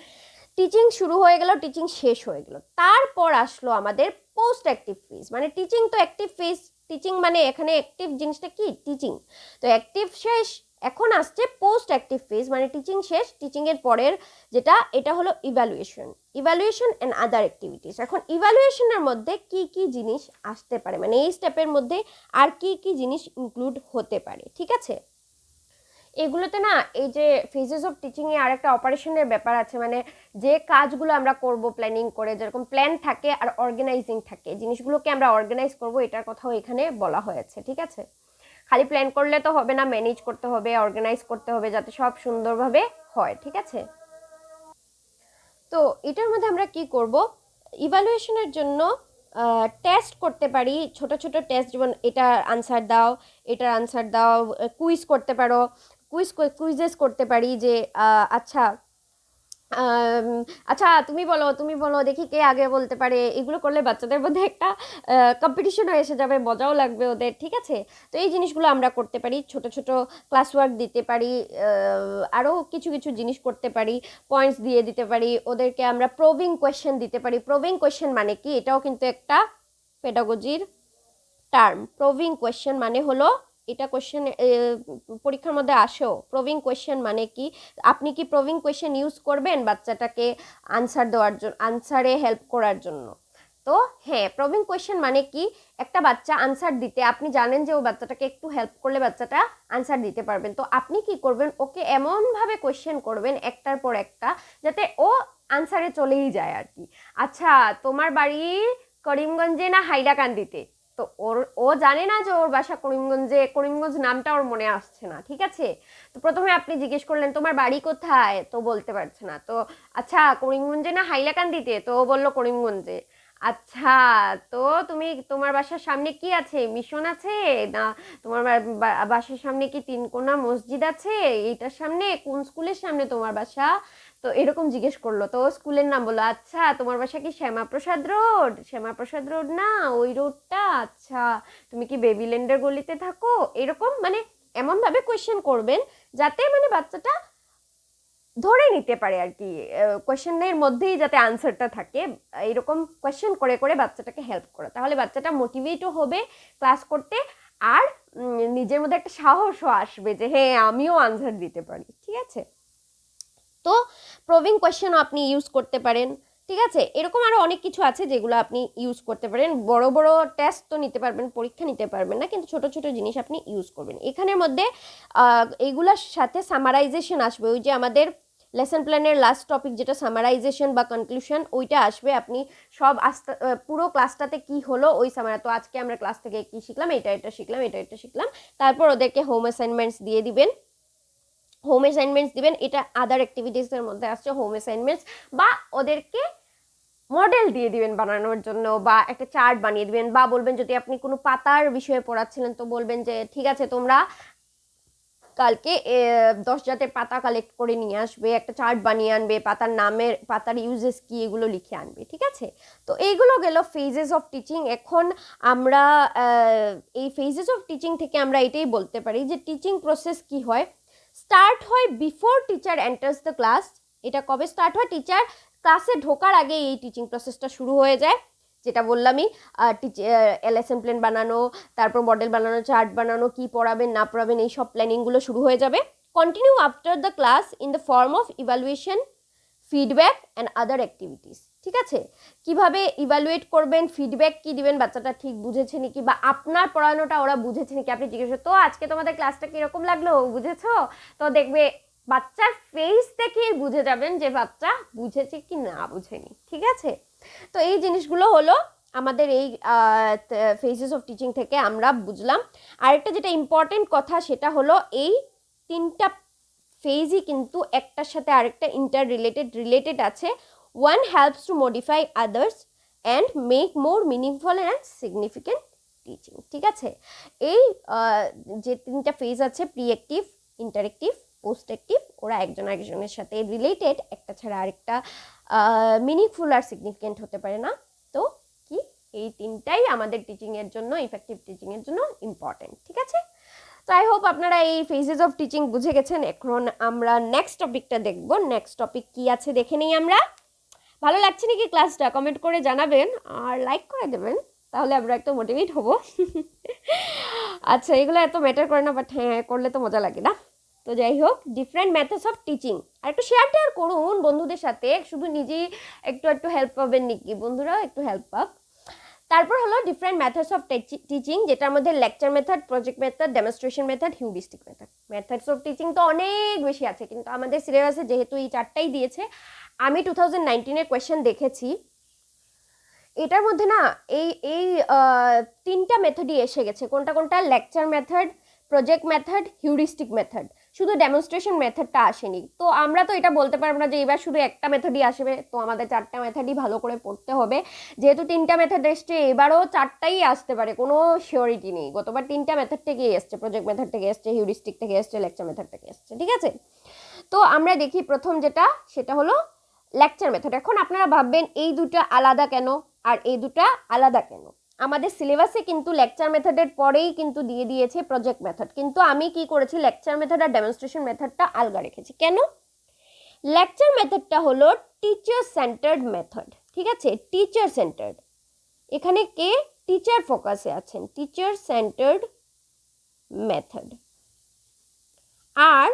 টিচিং শুরু হয়ে গেল, টিচিং শেষ হয়ে গেল, তারপর আসলো আমাদের পোস্ট অ্যাক্টিভ ফেজ। মানে টিচিং তো অ্যাক্টিভ ফেজ, টিচিং মানে এখানে অ্যাক্টিভ জিনিসটা কি, টিচিং। তো অ্যাক্টিভ শেষ, এখন আসছে পোস্ট অ্যাক্টিভ ফেজ, মানে টিচিং শেষ, টিচিং এর পরের যেটা, এটা হলো ইভ্যালুয়েশন অ্যান্ড আদার অ্যাক্টিভিটিস। এখন ইভ্যালুয়েশনের মধ্যে কি কি জিনিস আসতে পারে, মানে এই স্টেপের মধ্যে আর কি কি জিনিস ইনক্লুড হতে পারে। ঠিক আছে, এগুলোতে না, এই যে ফেজেস অফ টিচিংয়ে আরেকটা অপারেশনের ব্যাপার আছে, মানে যে কাজগুলো আমরা করব প্ল্যানিং করে, যেরকম প্ল্যান থাকে আর অর্গানাইজিং থাকে, জিনিসগুলোকে আমরা অর্গানাইজ করব, এটার কথাও এখানে বলা হয়েছে। ঠিক আছে, খালি প্ল্যান করলে তো হবে না, ম্যানেজ করতে হবে, অর্গানাইজ করতে হবে, যাতে সব সুন্দরভাবে হয়। ঠিক আছে, তো এটার মধ্যে আমরা কি করব, ইভ্যালুয়েশনের জন্য টেস্ট করতে পারি, ছোট ছোট টেস্ট, যেমন এটার আনসার দাও, এটার আনসার দাও, কুইজ করতে পারো, কুইজেস করতে পারি, যে আচ্ছা আচ্ছা তুমি বলো দেখি কে আগে বলতে পারে। এগুলো করলে বাচ্চাদের মধ্যে একটা কম্পিটিশনও এসে যাবে, মজাও লাগবে ওদের। ঠিক আছে, তো এই জিনিসগুলো আমরা করতে পারি, ছোট ছোট ক্লাস ওয়ার্ক দিতে পারি, আরও কিছু কিছু জিনিস করতে পারি, পয়েন্টস দিয়ে দিতে পারি ওদেরকে, আমরা প্রোভিং কোয়েশ্চেন দিতে পারি। প্রোভিং কোয়েশ্চেন মানে কি, এটাও কিন্তু একটা পেডাগজির টার্ম। প্রোভিং কোয়েশ্চেন মানে হলো, এটা কোয়েশ্চেন পরীক্ষার মধ্যে আসেও, প্রোভিং কোয়েশ্চেন মানে কি, আপনি কি প্রোভিং কোয়েশ্চেন ইউজ করবেন বাচ্চাটাকে আনসার দেওয়ার জন্য, আনসারে হেল্প করার জন্য? তো হ্যাঁ, প্রোভিং কোয়েশ্চেন মানে কি, একটা বাচ্চা আনসার দিতে, আপনি জানেন যে ও বাচ্চাটাকে একটু হেল্প করলে বাচ্চাটা আনসার দিতে পারবেন, তো আপনি কি করবেন, ওকে এমনভাবে কোয়েশ্চেন করবেন একটার পর একটা, যাতে ও আনসারে চলেই যায় আর কি। আচ্ছা, তোমার বাড়ি করিমগঞ্জে না হাইলাকান্দিতে? তো ও জানে না যে ওর বাসা করিমগঞ্জে, করিমগঞ্জ নামটা ওর মনে আসছে না। ঠিক আছে, তো প্রথমে আপনি জিজ্ঞেস করলেন তোমার বাড়ি কোথায়, তো বলতে পারছে না, তো আচ্ছা করিমগঞ্জে না হাইলাকান্দিতে? তো ও বললো করিমগঞ্জে। আচ্ছা, তো তোমার বাসার সামনে কি আছে, মিশন আছে না তোমার বাসার সামনে কি তিনকোনা মসজিদ আছে, এইটার সামনে কোন স্কুলের সামনে তোমার বাসা? তো এরকম জিজ্ঞেস করলো, তো স্কুলের নাম বললো। আচ্ছা, তোমার বাসা কি শ্যামাপ্রসাদ রোড? শ্যামাপ্রসাদ রোড না, ওই রোডটা। আচ্ছা, তুমি কি বেবিল্যান্ডের গলিতে থাকো? এরকম মানে এমনভাবে কোয়েশ্চেন করবেন যাতে মানে বাচ্চাটা ধরে নিতে পারে আর কি, কোয়েশ্চেনের মধ্যেই যাতে আনসারটা থাকে। এরকম কোয়েশ্চেন করে করে বাচ্চাটাকে হেল্প করা, তাহলে বাচ্চাটা মোটিভেটও হবে ক্লাস করতে, আর নিজের মধ্যে একটা সাহসও আসবে যে হ্যাঁ আমিও আনসার দিতে পারি। ঠিক আছে, তো প্রোভিং কোয়েশ্চেনও আপনি ইউজ করতে পারেন। ঠিক আছে, এরকম আরও অনেক কিছু আছে যেগুলো আপনি ইউজ করতে পারেন। বড় বড় টেস্ট তো নিতে পারবেন, পরীক্ষা নিতে পারবেন না, কিন্তু ছোট ছোট জিনিস আপনি ইউজ করবেন। এখানের মধ্যে এইগুলোর সাথে সামারাইজেশন আসবে, ওই যে আমাদের লেসন প্ল্যানের লাস্ট টপিক যেটা সামারাইজেশন বা কনক্লুশন, ওইটা আসবে। আপনি সব পুরো ক্লাসটাতে কি হলো ওই সামারা, তো আজকে আমরা ক্লাস থেকে কি শিখলাম, এটা শিখলাম, এটা শিখলাম। তারপর ওদেরকে হোম অ্যাসাইনমেন্টস দিয়ে দিবেন, হোম অ্যাসাইনমেন্টস দিবেন। এটা আদার অ্যাক্টিভিটিসের মধ্যে আসছে হোম অ্যাসাইনমেন্টস, বা ওদেরকে মডেল দিয়ে দিবেন বানানোর জন্য, বা একটা চার্ট বানিয়ে দিবেন, বা বলবেন যদি আপনি কোনো পাতার বিষয়ে পড়াচ্ছিলেন তো বলবেন যে ঠিক আছে তোমরা কালকে 10 জাতের পাতা কালেক্ট করে নিয়ে আসবে, একটা চার্ট বানিয়ে আনবে, পাতার নামের, পাতার ইউজেস কি এগুলো লিখে আনবে। ঠিক আছে, তো এইগুলো গেল ফেজেস অফ টিচিং। এখন আমরা এই ফেজেস অফ টিচিং থেকে আমরা এটাই বলতে পারি যে টিচিং প্রসেস কি হয়। স্টার্ট হয় before teacher enters the class. এটা কবে স্টার্ট হয়? টিচার ক্লাসে ঢোকার আগে এই টিচিং প্রসেসটা শুরু হয়ে যায়, যেটা বললামই, লেসন প্ল্যান বানানো, তারপর মডেল বানানো, চার্ট বানানো, কি পড়াবেন না পড়াবেন এই সব প্ল্যানিংগুলো শুরু হয়ে যাবে। Continue after the class in the form of evaluation, feedback and other activities. ঠিক আছে, কিভাবে ইভ্যালুয়েট করবেন, ফিডব্যাক কি দিবেন, বাচ্চাটা ঠিক বুঝেছে নাকি, বা আপনার পড়ানোটা ওরা বুঝেছে নাকি, আপনি জিজ্ঞেস তো আজকে তোমাদের ক্লাসটা কিরকম লাগলো, বুঝেছো? তো দেখবে বাচ্চার ফেস দেখেই বুঝে যাবেন যে বাচ্চা বুঝেছে কি না বুঝেনি। ঠিক আছে, তো এই জিনিসগুলো হলো আমাদের এই ফেজেস অফ টিচিং থেকে আমরা বুঝলাম। আরেকটা যেটা ইম্পর্টেন্ট কথা সেটা হলো এই 3টা ফেজই কিন্তু একটার সাথে আরেকটা ইন্টার রিলেটেড আছে। One helps to modify others and make more meaningful and significant teaching. ঠিক আছে, এই যে 3টা ফেজ আছে, pre active, interactive, post active, ওরা একজন আরেকজনের সাথে রিলেটেড, একটা ছাড়া আরেকটা মিনিংফুল আর সিগনিফিকেন্ট হতে পারে না। তো কি এই 3টাই আমাদের টিচিংয়ের জন্য, ইফেক্টিভ টিচিংয়ের জন্য ইম্পর্টেন্ট। ঠিক আছে, তো আই হোপ আপনারা এই ফেজেস অফ টিচিং বুঝে গেছেন। এখন আমরা নেক্সট টপিকটা দেখব। নেক্সট টপিক কি আছে দেখে নেই আমরা। ভালো লাগছে নাকি ক্লাসটা কমেন্ট করে জানাবেন, আর লাইক করে দেবেন, তাহলে আমরা একটু মোটিভেট হব। আচ্ছা, এগুলো এত ম্যাটার করে না, বাট হ্যাঁ করলে তো মজা লাগে না। তো যাই হোক, ডিফারেন্ট মেথডস অফ টিচিং, আর একটু শেয়ার করুন বন্ধুদের সাথে, শুধু নিজেই একটু হেল্প পাবেন নাকি, বন্ধুরাও একটু হেল্প পাক। তারপর হলো ডিফারেন্ট মেথডস অফ টিচিং, যেটার মধ্যে lecture method, project method, demonstration method, heuristic method. Methods of teaching তো অনেক বেশি আছে, কিন্তু আমাদের সিলেবাসে যেহেতু এই 4টাই দিয়েছে, আমি 2019-এর কোয়েশ্চেন দেখেছি, এটার মধ্যে না এই এই 3টা মেথডই এসে গেছে। কোনটা? Lecture method, project method, heuristic method. শুধু ডেমনস্ট্রেশন মেথডটা আসেনি। তো আমরা তো এটা বলতে পারবো না যে এবার শুধু একটা মেথডই আসবে, তো আমাদের 4টা মেথডই ভালো করে পড়তে হবে। যেহেতু 3টা মেথড এসছে, এবারও 4টাই আসতে পারে, কোনো শিওরিটি নেই। গতবার 3টা মেথড থেকেই এসছে, প্রজেক্ট মেথড থেকে এসছে, হিউরিস্টিক থেকে এসছে, লেকচার মেথড থেকে এসছে। ঠিক আছে, তো আমরা দেখি প্রথম যেটা, সেটা হলো লেকচার মেথড। এখন আপনারা ভাববেন এই দুটো আলাদা কেন আর এই দুটো আলাদা কেন। আমাদের সিলেবাসে কিন্তু লেকচার মেথডের পরেই কিন্তু দিয়ে দিয়েছে প্রজেক্ট মেথড, কিন্তু আমি কি করেছি, লেকচার মেথড আর ডেমনস্ট্রেশন মেথডটা আলগা রেখেছি। কেন? লেকচার মেথডটা হলো টিচার সেন্টার্ড মেথড। ঠিক আছে, টিচার সেন্টার্ড, এখানে কে টিচার ফোকাসে আছেন, টিচার সেন্টার্ড মেথড। আর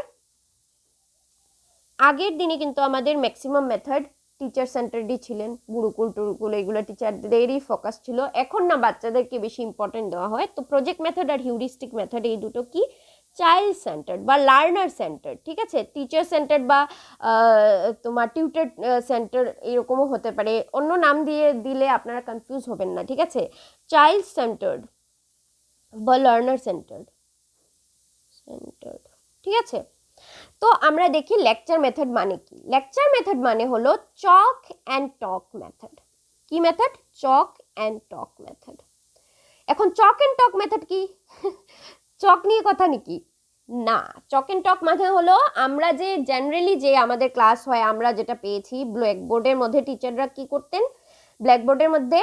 আগের দিনে কিন্তু আমাদের ম্যাক্সিমাম মেথড টিচার সেন্টার্ডই ছিলেন, গুরুকুল টুরুকুল এগুলো টিচারদেরই ফোকাস ছিল। এখন না বাচ্চাদেরকে বেশি ইম্পর্টেন্ট দেওয়া হয়। তো প্রজেক্ট মেথড আর হিউরিস্টিক মেথড এই দুটো কি চাইল্ড সেন্টার্ড বা লার্নার সেন্টার্ড। ঠিক আছে, টিচার সেন্টার্ড বা তোমার টিউটার সেন্টার এরকমও হতে পারে, অন্য নাম দিয়ে দিলে আপনারা কনফিউজ হবেন না। ঠিক আছে, চাইল্ড সেন্টার্ড বা লার্নার সেন্টার্ড। ঠিক আছে, তো আমরা দেখি লেকচার মেথড মানে কি। লেকচার মেথড মানে হলো চক অ্যান্ড টক মেথড। কি method? Chalk and talk method. এখন চক অ্যান্ড টক মেথড কি? চক নিয়ে কথা নাকি? না, চক অ্যান্ড টক মানে হলো আমরা যে জেনারেলি যে আমাদের ক্লাস হয়, আমরা যেটা পেয়েছি, ব্ল্যাকবোর্ডের মধ্যে টিচাররা কি করতেন, ব্ল্যাকবোর্ডের মধ্যে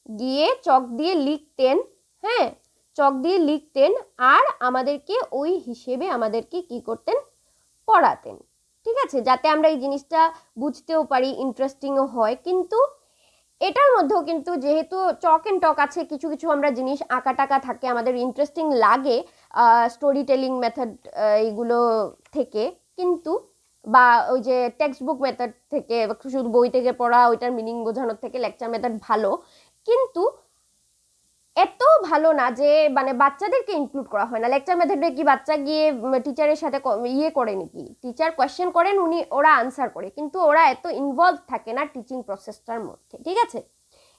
গিয়ে চক দিয়ে লিখতেন। হ্যাঁ, চক দিয়ে লিখতেন, আর আমাদেরকে ওই হিসেবে আমাদেরকে কি করতেন, পড়াতেন। ঠিক আছে, যাতে আমরা এই জিনিসটা বুঝতেও পারি, ইন্টারেস্টিংও হয়। কিন্তু এটার মধ্যেও কিন্তু যেহেতু চক অ্যান্ড টক আছে, কিছু কিছু আমরা জিনিস আঁকা টাকা থাকে, আমাদের ইন্টারেস্টিং লাগে স্টোরি টেলিং মেথড এইগুলো থেকে, কিন্তু বা ওই যে টেক্সট বুক মেথড থেকে শুধু বই থেকে পড়া ওইটার মিনিং বোঝানোর থেকে লেকচার মেথড ভালো, কিন্তু এত ভালো না যে মানে বাচ্চাদেরকে ইনক্লুড করা হয় না লেকচার মেথডে। কি বাচ্চা গিয়ে টিচারের সাথে ইয়ে করে নাকি, টিচার কোয়েশ্চেন করেন ওরা আনসার করে, কিন্তু ওরা এত ইনভলভ থাকে না টিচিং প্রসেসটার মধ্যে, ঠিক আছে।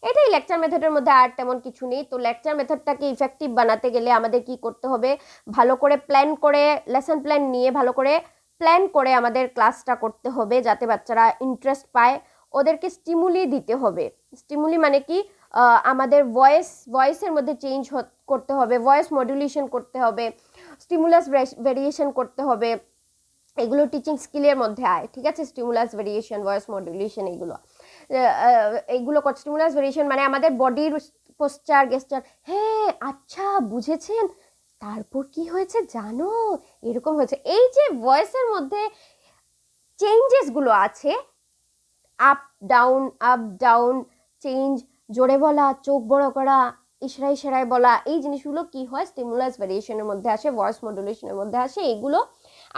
এটাই লেকচার মেথডের মধ্যে আর তেমন কিছু নেই। তো লেকচার মেথডটাকে ইফেক্টিভ বানাতে গেলে আমাদের কি করতে হবে, ভালো করে প্ল্যান করে, লেসন প্ল্যান নিয়ে ভালো করে প্ল্যান করে আমাদের ক্লাসটা করতে হবে, যাতে বাচ্চারা ইন্টারেস্ট পায়। ওদেরকে স্টিমুলি দিতে হবে। স্টিমুলি মানে কি, আমাদের ভয়েসের মধ্যে চেঞ্জ করতে হবে, ভয়েস মডুলেশন করতে হবে, স্টিমুলাস ভেরিয়েশন করতে হবে। এগুলো টিচিং স্কিলের মধ্যে আয়, ঠিক আছে। স্টিমুলাস ভেরিয়েশন, ভয়েস মডুলেশন, এইগুলো স্টিমুলাস ভেরিয়েশন মানে আমাদের বডির পোস্টার, গেস্টার। হ্যাঁ আচ্ছা বুঝেছেন, তারপর কি হয়েছে জানো, এরকম হয়েছে। এই যে ভয়েসের মধ্যে চেঞ্জেসগুলো আছে, আপ ডাউন চেঞ্জ, জোরে বলা, চোখ বড় করা, ইশারায় ইশারায় বলা, এই জিনিসগুলো কি হয় স্টিমুলাস ভেরিয়েশনের মধ্যে আসে, ভয়েস মডুলেশনের মধ্যে আসে। এগুলো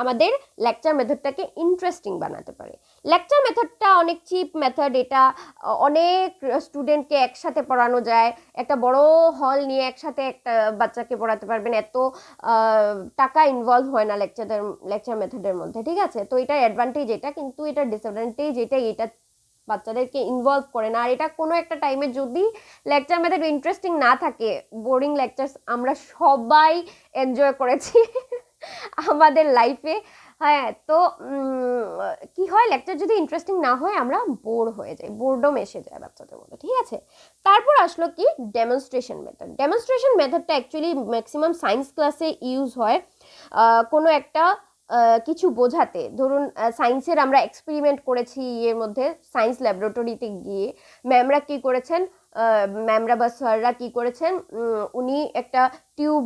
আমাদের লেকচার মেথডটাকে ইন্টারেস্টিং বানাতে পারে। লেকচার মেথডটা অনেক চিপ মেথড, এটা অনেক স্টুডেন্টকে একসাথে পড়ানো যায়। একটা বড় হল নিয়ে একসাথে একটা বাচ্চাকে পড়াতে পারবেন, এত টাকা ইনভলভ হয় না লেকচার মেথডের মধ্যে, ঠিক আছে। তো এটার অ্যাডভান্টেজ এটা, কিন্তু এটার ডিসঅ্যাডভান্টেজ এটা বাচ্চাদেরকে ইনভলভ করে না। আর এটা কোনো একটা টাইমে যদি লেকচার মেথড ইন্টারেস্টিং না থাকে, বোরিং লেকচার আমরা সবাই এনজয় করেছি আমাদের লাইফে। হ্যাঁ, তো কি হয়, লেকচার যদি ইন্টারেস্টিং না হয় আমরা বোর হয়ে যাই, বোরডম এসে যায় বাচ্চাদের মধ্যে, ঠিক আছে। তারপর আসলো কি ডেমনস্ট্রেশন মেথড। ডেমনস্ট্রেশন মেথডটা অ্যাকচুয়ালি ম্যাক্সিমাম সায়েন্স ক্লাসে ইউজ হয় কোনো একটা কিছু বোঝাতে। ধরুন সায়েন্সের আমরা এক্সপেরিমেন্ট করেছি, এর মধ্যে সায়েন্স ল্যাবরেটরিতে গিয়ে ম্যামরা কি করেছেন, ম্যামরা বা স্যাররা কি করেছেন, উনি একটা টিউব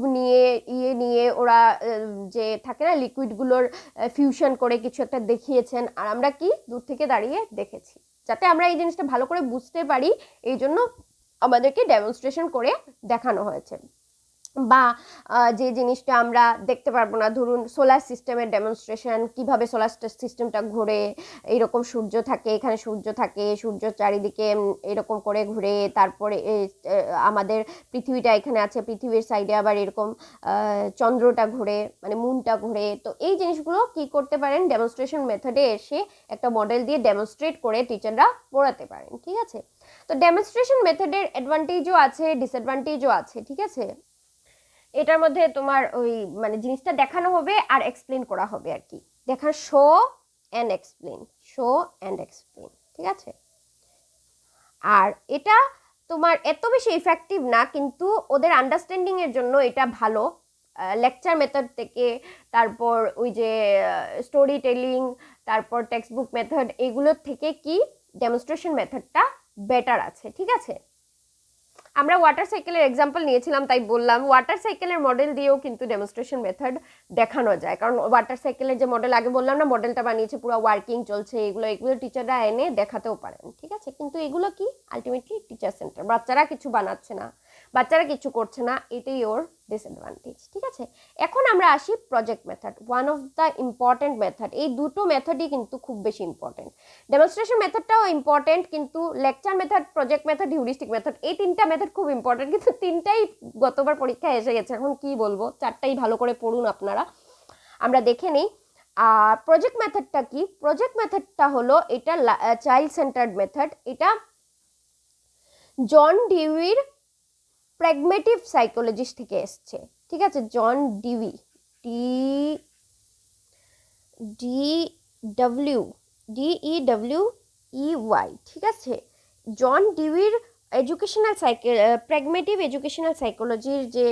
নিয়ে ওরা যে থাকে না লিকুইডগুলোর ফিউশন করে কিছু একটা দেখিয়েছেন, আর আমরা কি দূর থেকে দাঁড়িয়ে দেখেছি। যাতে আমরা এই জিনিসটা ভালো করে বুঝতে পারি, এই জন্য আমাদেরকে ডেমনস্ট্রেশন করে দেখানো হয়েছে। বা যে জিনিসটা আমরা দেখতে পারবো না, ধরুন সোলার সিস্টেমের ডেমনস্ট্রেশন, কিভাবে সোলার সিস্টেমটা ঘুরে, এইরকম সূর্য থাকে, এখানে সূর্য থাকে, সূর্য চারিদিকে এরকম করে ঘুরে, তারপরে আমাদের পৃথিবীটা এখানে আছে, পৃথিবীর সাইডে আবার এরকম চন্দ্রটা ঘুরে, মানে মুনটা ঘুরে। তো এই জিনিসগুলো কি করতে পারেন, ডেমনস্ট্রেশন মেথডে এসে একটা মডেল দিয়ে ডেমনস্ট্রেট করে টিচাররা পড়াতে পারেন, ঠিক আছে। তো ডেমনস্ট্রেশন মেথডের অ্যাডভান্টেজও আছে, ডিসঅ্যাডভান্টেজও আছে, ঠিক আছে। এটার মধ্যে তোমার ওই মানে জিনিসটা দেখানো হবে আর এক্সপ্লেন করা হবে আর কি, শো অ্যান্ড এক্সপ্লেন, ঠিক আছে। আর এটা তোমার এত বেশি ইফেক্টিভ না, কিন্তু ওদের আন্ডারস্ট্যান্ডিং এর জন্য এটা ভালো। লেকচার মেথড থেকে, তারপর ওই যে স্টোরি টেলিং, তারপর টেক্সট বুক মেথড, এগুলোর থেকে কি ডেমনস্ট্রেশন মেথডটা বেটার আছে, ঠিক আছে। আমরা ওয়াটার সাইকেলের এক্সাম্পল নিয়েছিলাম, তাই বললাম ওয়াটার সাইকেলের মডেল দিয়েও কিন্তু ডেমনস্ট্রেশন মেথড দেখানো যায়। কারণ ওয়াটার সাইকেলের যে মডেল আগে বললাম না, মডেলটা বানিয়েছে, পুরো ওয়ার্কিং চলছে, এগুলো টিচাররা এনে দেখাতেও পারেন, ঠিক আছে। কিন্তু এগুলো কি আলটিমেটলি টিচার সেন্টার, বাচ্চারা কিছু বানাচ্ছে না, বাচ্চারা কিছু করছে না, এটাই ওর ডিসঅ্যাডভান্টেজ, ঠিক আছে। এখন আমরা আসি project method, one of the important method. এই দুটো মেথডই কিন্তু খুব বেশি ইম্পর্টেন্ট। ডেমনস্ট্রেশন মেথডটাও ইম্পর্টেন্ট, কিন্তু lecture method, project method, heuristic method, এই তিনটা মেথড খুব ইম্পর্টেন্ট, কিন্তু তিনটাই গতবার পরীক্ষায় এসে গেছে। এখন কি বলবো, চারটাই ভালো করে পড়ুন আপনারা, আমরা দেখে নেই। আর প্রজেক্ট মেথডটা কি, প্রজেক্ট মেথডটা হলো এটা চাইল্ড সেন্টার্ড মেথড। এটা জন ডিউইর প্র্যাগমেটিভ সাইকোলজিস্ট থেকে এসছে, ঠিক আছে। জন ডিউই, DEWEY, ঠিক আছে। জন ডিউইর প্র্যাগমেটিভ এডুকেশনাল সাইকোলজির যে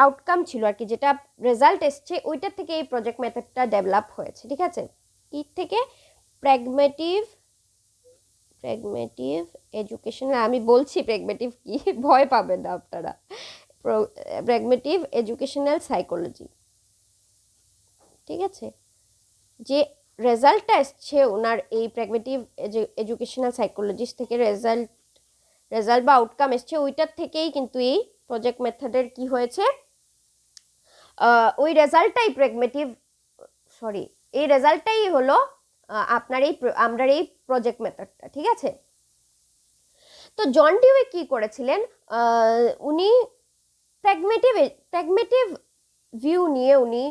আউটকাম ছিল আর কি, যেটা রেজাল্ট এসছে, ওইটার থেকে এই প্রজেক্ট মেথডটা ডেভেলপ হয়েছে, ঠিক আছে। কি থেকে, প্র্যাগমেটিভ এডুকেশনাল, আমি বলছি প্র্যাগমেটিভ কি, ভয় পাবেন না আপনারা, প্র্যাগমেটিভ এডুকেশনাল সাইকোলজি, ঠিক আছে। যে রেজাল্টটা এসছে ওনার এই প্র্যাগমেটিভ এডুকেশনাল সাইকোলজিস্ট থেকে রেজাল্ট বা আউটকাম এসছে, ওইটার থেকেই কিন্তু এই প্রজেক্ট মেথডের কি হয়েছে, ওই রেজাল্টটাই এই রেজাল্টটাই হলো আমরা এই প্রজেক্ট মেথডটা, ঠিক আছে। তো জন ডিউই কি করেছিলেন, উনি প্র্যাগমেটিভ ভিউ নিয়ে উনি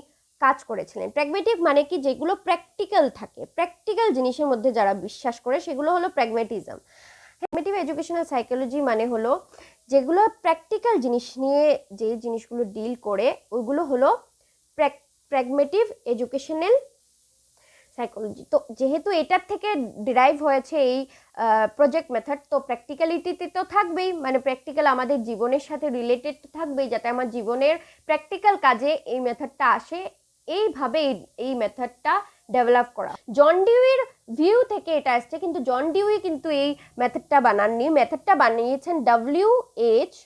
কাজ করেছিলেন। প্র্যাগমেটিভ মানে কি, যেগুলো প্র্যাকটিক্যাল থাকে, প্র্যাকটিক্যাল জিনিসের মধ্যে যারা বিশ্বাস করে সেগুলো হলো প্র্যাগমেটিজম। প্র্যাগমেটিভ এডুকেশনাল সাইকোলজি মানে হলো যেগুলো প্র্যাকটিক্যাল জিনিস নিয়ে যে জিনিসগুলো ডিল করে ওইগুলো হলো প্র্যাগমেটিভ এডুকেশনাল সাইকোলজি। তো যেহেতু এটার থেকে ডিরাইভ হয়েছে এই প্রজেক্ট মেথড, তো প্র্যাকটিক্যালিটিতে তো থাকবেই, মানে প্র্যাকটিক্যাল আমাদের জীবনের সাথে রিলেটেড থাকবেই, যাতে আমার জীবনের প্র্যাকটিক্যাল কাজে এই মেথডটা আসে, এইভাবে এই মেথডটা ডেভেলপ করা। জন ডিউইর ভিউ থেকে এটা আসছে, কিন্তু জন ডিউই কিন্তু এই মেথডটা বানাননি। মেথডটা বানিয়েছেন WH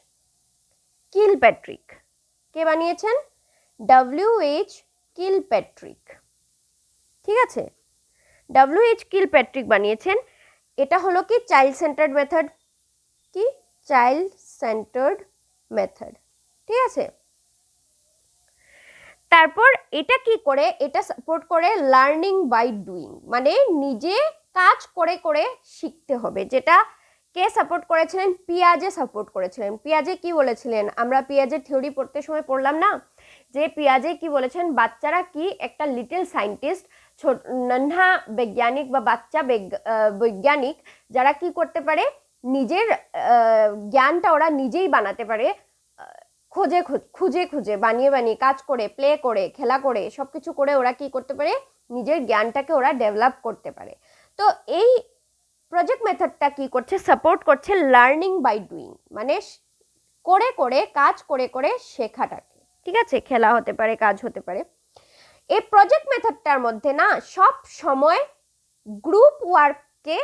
কিলপ্যাট্রিক। কে বানিয়েছেন? WH কিলপ্যাট্রিক, ঠিক আছে। WH কিলপ্যাট্রিক বানিয়েছেন। এটা হলো কি চাইল্ড সেন্টার্ড মেথড, কি চাইল্ড সেন্টার্ড মেথড, ঠিক আছে। তারপর এটা কি করে, এটা সাপোর্ট করে লার্নিং বাই ডুইং, মানে নিজে কাজ করে করে শিখতে হবে। যেটা কে সাপোর্ট করেছিলেন? পিয়াজে সাপোর্ট করেছিলেন। পিয়াজে কি বলেছিলেন? আমরা পিয়াজের থিওরি পড়তে সময় পড়লাম না, যে পিয়াজে কি বলেছেন, বাচ্চারা কি একটা লিটল সায়েন্টিস্ট, নন্হা বৈজ্ঞানিক বা বাচ্চা বৈজ্ঞানিক, যারা কি করতে পারে, নিজের জ্ঞানটা ওরা নিজেই বানাতে পারে, খুঁজে খুঁজে বানিয়ে বানিয়ে কাজ করে, প্লে করে, খেলা করে, সবকিছু করে ওরা কি করতে পারে, নিজের জ্ঞানটাকে ওরা ডেভেলপ করতে পারে। তো এই প্রজেক্ট মেথডটা কি করছে, সাপোর্ট করছে লার্নিং বাই ডুইং, মানে করে করে কাজ করে করে শেখাটাকে, ঠিক আছে। খেলা হতে পারে, কাজ হতে পারে। এই প্রজেক্ট মেথডটার মধ্যে না সব সময় গ্রুপ ওয়ার্ককে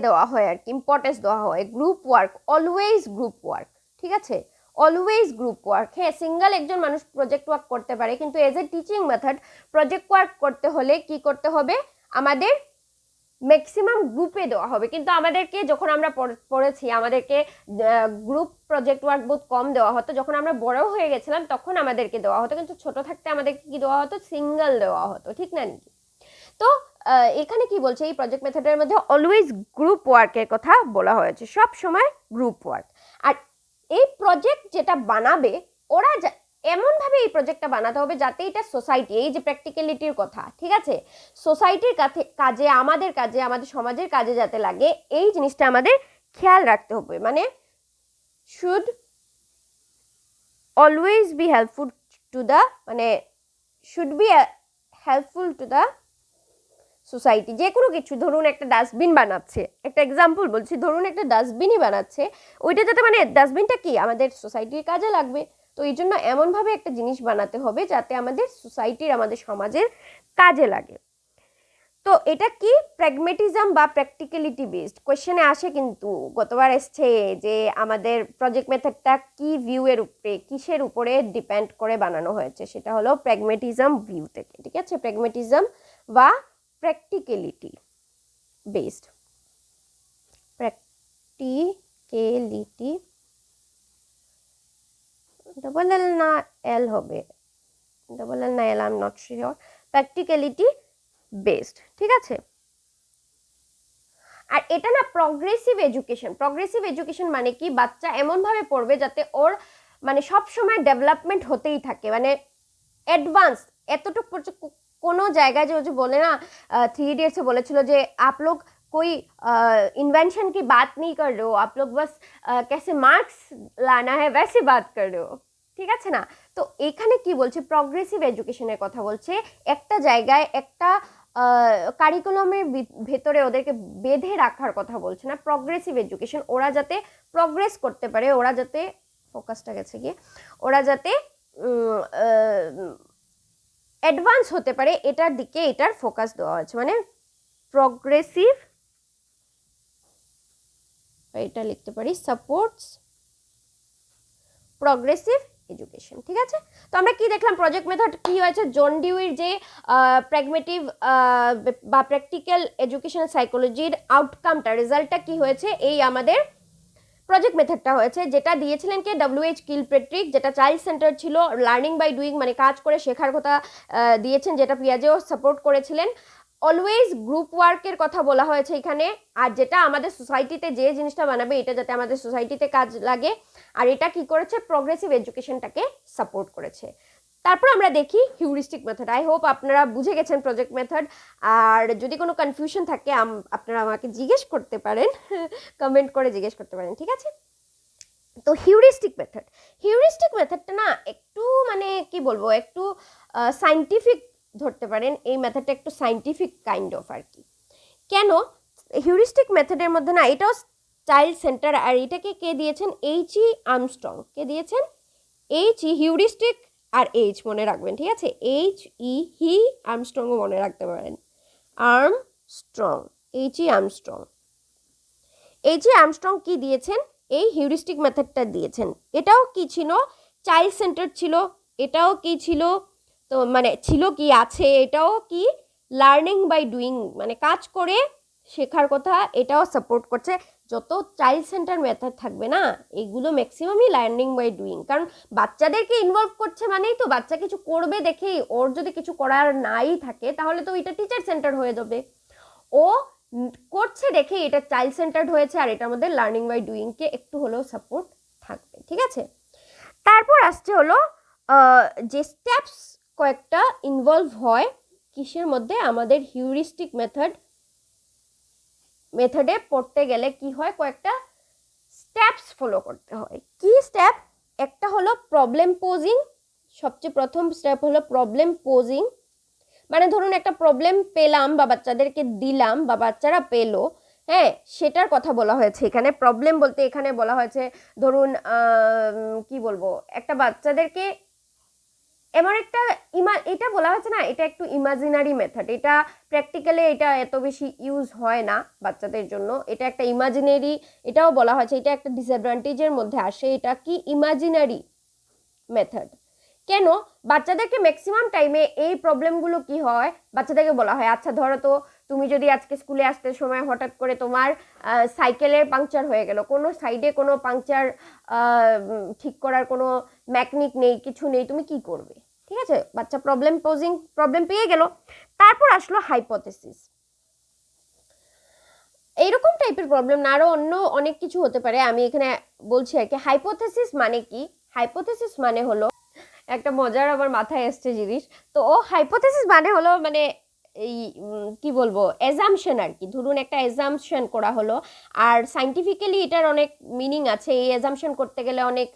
দেওয়া হয় আর কি, ইম্পর্টেন্স দেওয়া হয়। Group work, always group work, ঠিক আছে, অলওয়েজ গ্রুপ ওয়ার্ক। হ্যাঁ, সিঙ্গেল একজন মানুষ প্রজেক্ট ওয়ার্ক করতে পারে, কিন্তু as a teaching method project work করতে হলে কি করতে হবে, আমাদের ম্যাক্সিমাম গ্রুপে দেওয়া হবে। কিন্তু আমাদেরকে যখন আমরা পড়েছি, আমাদেরকে গ্রুপ প্রজেক্ট ওয়ার্ক বহুত কম দেওয়া হতো। যখন আমরা বড় হয়ে গেছিলাম তখন আমাদেরকে দেওয়া হতো, কিন্তু ছোট থাকতে আমাদেরকে কি দেওয়া হতো, সিঙ্গেল দেওয়া হতো, ঠিক না নাকি? তো এখানে কি বলছে, এই প্রজেক্ট মেথডের মধ্যে অলওয়েজ গ্রুপ ওয়ার্কের কথা বলা হয়েছে, সব সময় গ্রুপ ওয়ার্ক। আর এই প্রজেক্ট যেটা বানাবে, ওরা এমনভাবে এই প্রজেক্টটা বানাতে হবে যাতে এটা সোসাইটি, এই যে প্র্যাকটিক্যালিটির কথা, ঠিক আছে, সোসাইটির কাজে, আমাদের সমাজের কাজে যাতে লাগে, এই জিনিসটা আমাদের খেয়াল রাখতে হবে। মানে should always be helpful to the, মানে should be helpful to the society. যে কোনো কিছু, ধরুন একটা ডাস্টবিন বানাচ্ছে, একটা এক্সাম্পল বলছি, ধরুন একটা ডাস্টবিনই বানাচ্ছে, ওইটা যাতে, মানে ডাস্টবিনটা কি আমাদের সোসাইটির কাজে লাগবে, তো এই জন্য এমনভাবে একটা জিনিস বানাতে হবে যাতে আমাদের সোসাইটির, আমাদের সমাজের কাজে লাগে। তো এটা কি প্র্যাগমেটিজম বা প্র্যাকটিক্যালিটি বেসড, কোয়েশ্চেনে আসে কিন্তু, গতবার এসছে যে আমাদের প্রজেক্ট মেথডটা কি ভিউয়ের উপরে, কিসের উপরে ডিপেন্ড করে বানানো হয়েছে, সেটা হলো প্র্যাগমেটিজম ভিউ থেকে, ঠিক আছে, প্র্যাগমেটিজম বা practicality based, practicality double L না L হবে, double L না L, I'm not sure, practicality based, ঠিক আছে। আর এটা না প্রগ্রেসিভ এডুকেশন মানে কি, বাচ্চা এমনভাবে পড়বে যাতে ওর মানে সব সময় ডেভেলপমেন্ট হতেই থাকে, মানে অ্যাডভান্স এতটুকু। কোনো জায়গায় যে বলে না, 3 इडियट्स বলেছিল যে आप लोग कोई इन्वेंशन की बात नहीं कर रहे हो, आप लोग बस कैसे मार्क्स लाना है वैसे बात कर रहे हो, ঠিক আছে না। তো এখানে কি বলছে, প্রগ্রেসিভ এডুকেশনের কথা বলছে। একটা জায়গায় একটা কারিকুলামের ভেতরে ওদেরকে বেঁধে রাখার কথা বলছে না, প্রগ্রেসিভ এডুকেশন, ওরা যাতে প্রগ্রেস করতে পারে, ওরা যাতে, ফোকাসটা গেছে গিয়ে, ওরা যাতে অ্যাডভান্স হতে পারে, এটার দিকে এটার ফোকাস দেওয়া হয়েছে, মানে প্রগ্রেসিভ, এটা লিখতে পারি সাপোর্টস প্রগ্রেসিভ এডুকেশন, ঠিক আছে। তো আমরা কি দেখলাম, প্রজেক্ট মেথড কি হয়েছে, জন ডিউইর যে প্র্যাগমেটিভ বা প্র্যাকটিক্যাল এডুকেশনাল সাইকোলজির আউটকামটা, রেজাল্টটা কি হয়েছে, এই আমাদের প্রজেক্ট মেথডটা হয়েছে, যেটা দিয়েছিলেন কে WH কিলপ্যাট্রিক, যেটা চাইল্ড সেন্টার ছিল, লার্নিং বাই ডুইং মানে কাজ করে শেখার কথা দিয়েছেন, যেটা পিয়াজেও সাপোর্ট করেছিলেন। অলওয়েজ গ্রুপ ওয়ার্কের কথা বলা হয়েছে এখানে, আর যেটা আমাদের সোসাইটিতে যে জিনিসটা বানাবে এটা যাতে আমাদের সোসাইটিতে কাজ লাগে, আর এটা কি করেছে, প্রগ্রেসিভ এডুকেশনটাকে সাপোর্ট করেছে। তারপর আমরা দেখি হিউরিস্টিক মেথড। আই হোপ আপনারা বুঝে গেছেন প্রজেক্ট মেথড, আর যদি কোনো কনফিউশন থাকে আপনারা আমাকে জিজ্ঞেস করতে পারেন, কমেন্ট করে জিজ্ঞেস করতে পারেন, ঠিক আছে। তো হিউরিস্টিক মেথডটা না একটু মানে কি বলবো, একটু সাইন্টিফিক ধরতে পারেন, এই মেথডটা একটু সাইন্টিফিক কাইন্ড অফ আর কি। কেন, হিউরিস্টিক মেথডের মধ্যে না এটাও চাইল্ড সেন্টার, আর এটাকে কে দিয়েছেন, H.E. আর্মস্ট্রং। কে দিয়েছেন, H.E. হিউরিস্টিক আর মনে রাখবেন, ঠিক আছে, H.E. হি আর্মস্ট্রংও মনে রাখতে পারেন, Armstrong, H.E. Armstrong. H.E. Armstrong কি দিয়েছেন, এই হিউরিস্টিক মেথডটা দিয়েছেন। এটাও কি ছিল, চাইল্ড সেন্টার ছিল। এটাও কি ছিল, তো মানে ছিল কি, আছে, এটাও কি লার্নিং বাই ডুইং মানে কাজ করে শেখার কথা, এটাও সাপোর্ট করছে। যত চাইল্ড সেন্টার মেথড থাকবে না, এগুলো ম্যাক্সিমামই লার্নিং বাই ডুইং, কারণ বাচ্চাদেরকে ইনভলভ করছে মানেই তো বাচ্চা কিছু করবে দেখেই, ওর যদি কিছু করার নাই থাকে তাহলে তো এটা টিচার সেন্টার হয়ে যাবে। ও করছে দেখে এটা চাইল্ড সেন্টার্ড হয়েছে, আর এটার মধ্যে লার্নিং বাই ডুইংকে একটু হলেও সাপোর্ট থাকবে, ঠিক আছে। তারপর আসছে হলো যে স্টেপস কয়েকটা ইনভলভ হয় কিসের মধ্যে, আমাদের হিউরিস্টিক মেথডে পড়তে গেলে কি হয়, কয়েকটা স্টেপস ফলো করতে হয়। কি স্টেপ, একটা হলো প্রবলেম পোজিং। সবচেয়ে প্রথম স্টেপ হলো প্রবলেম পোজিং, মানে ধরুন একটা প্রবলেম পেলাম বা বাচ্চাদেরকে দিলাম বা বাচ্চারা পেলো, হ্যাঁ, সেটার কথা বলা হয়েছে এখানে। প্রবলেম বলতে এখানে বলা হয়েছে, ধরুন কি বলবো, একটা বাচ্চাদেরকে এমন একটা এটা বলা হয়েছে না, এটা একটু ইমাজিনারি মেথড, এটা প্র্যাকটিক্যালি এটা এত বেশি ইউজ হয় না বাচ্চাদের জন্য, এটা একটা ইমাজিনারি, এটাও বলা হয়েছে এটা একটা ডিসঅ্যাডভান্টেজের মধ্যে আসে, এটা কি ইমাজিনারি মেথড। কেন, বাচ্চাদেরকে ম্যাক্সিমাম টাইমে এই প্রবলেমগুলো কি হয়, বাচ্চাদেরকে বলা হয় আচ্ছা ধরো তো তুমি যদি আজকে স্কুলে আসতে সময় হঠাৎ করে তোমার সাইকেলের পাংচার হয়ে গেল, কোনো সাইডে কোনো পাংচার ঠিক করার কোনো মেকানিক নেই, কিছু নেই, তুমি কি করবে, ঠিক আছে। বাচ্চা প্রবলেম পেয়ে গেল। তারপর আসলো হাইপোথেসিস। এইরকম টাইপের প্রবলেম না, আরো অন্য অনেক কিছু হতে পারে, আমি এখানে বলছি আর কি। হাইপোথেসিস মানে কি, হাইপোথেসিস মানে হলো একটা মজার আমার মাথায় এসছে জিনিস, তো ও হাইপোথেসিস মানে হলো মানে এই কি বলবো, অ্যাজাম্পশন আর কি। ধরুন একটা অ্যাজাম্পশন করা হলো, আর সাইন্টিফিক্যালি এটার অনেক মিনিং আছে। এই অ্যাজাম্পশন করতে গেলে অনেক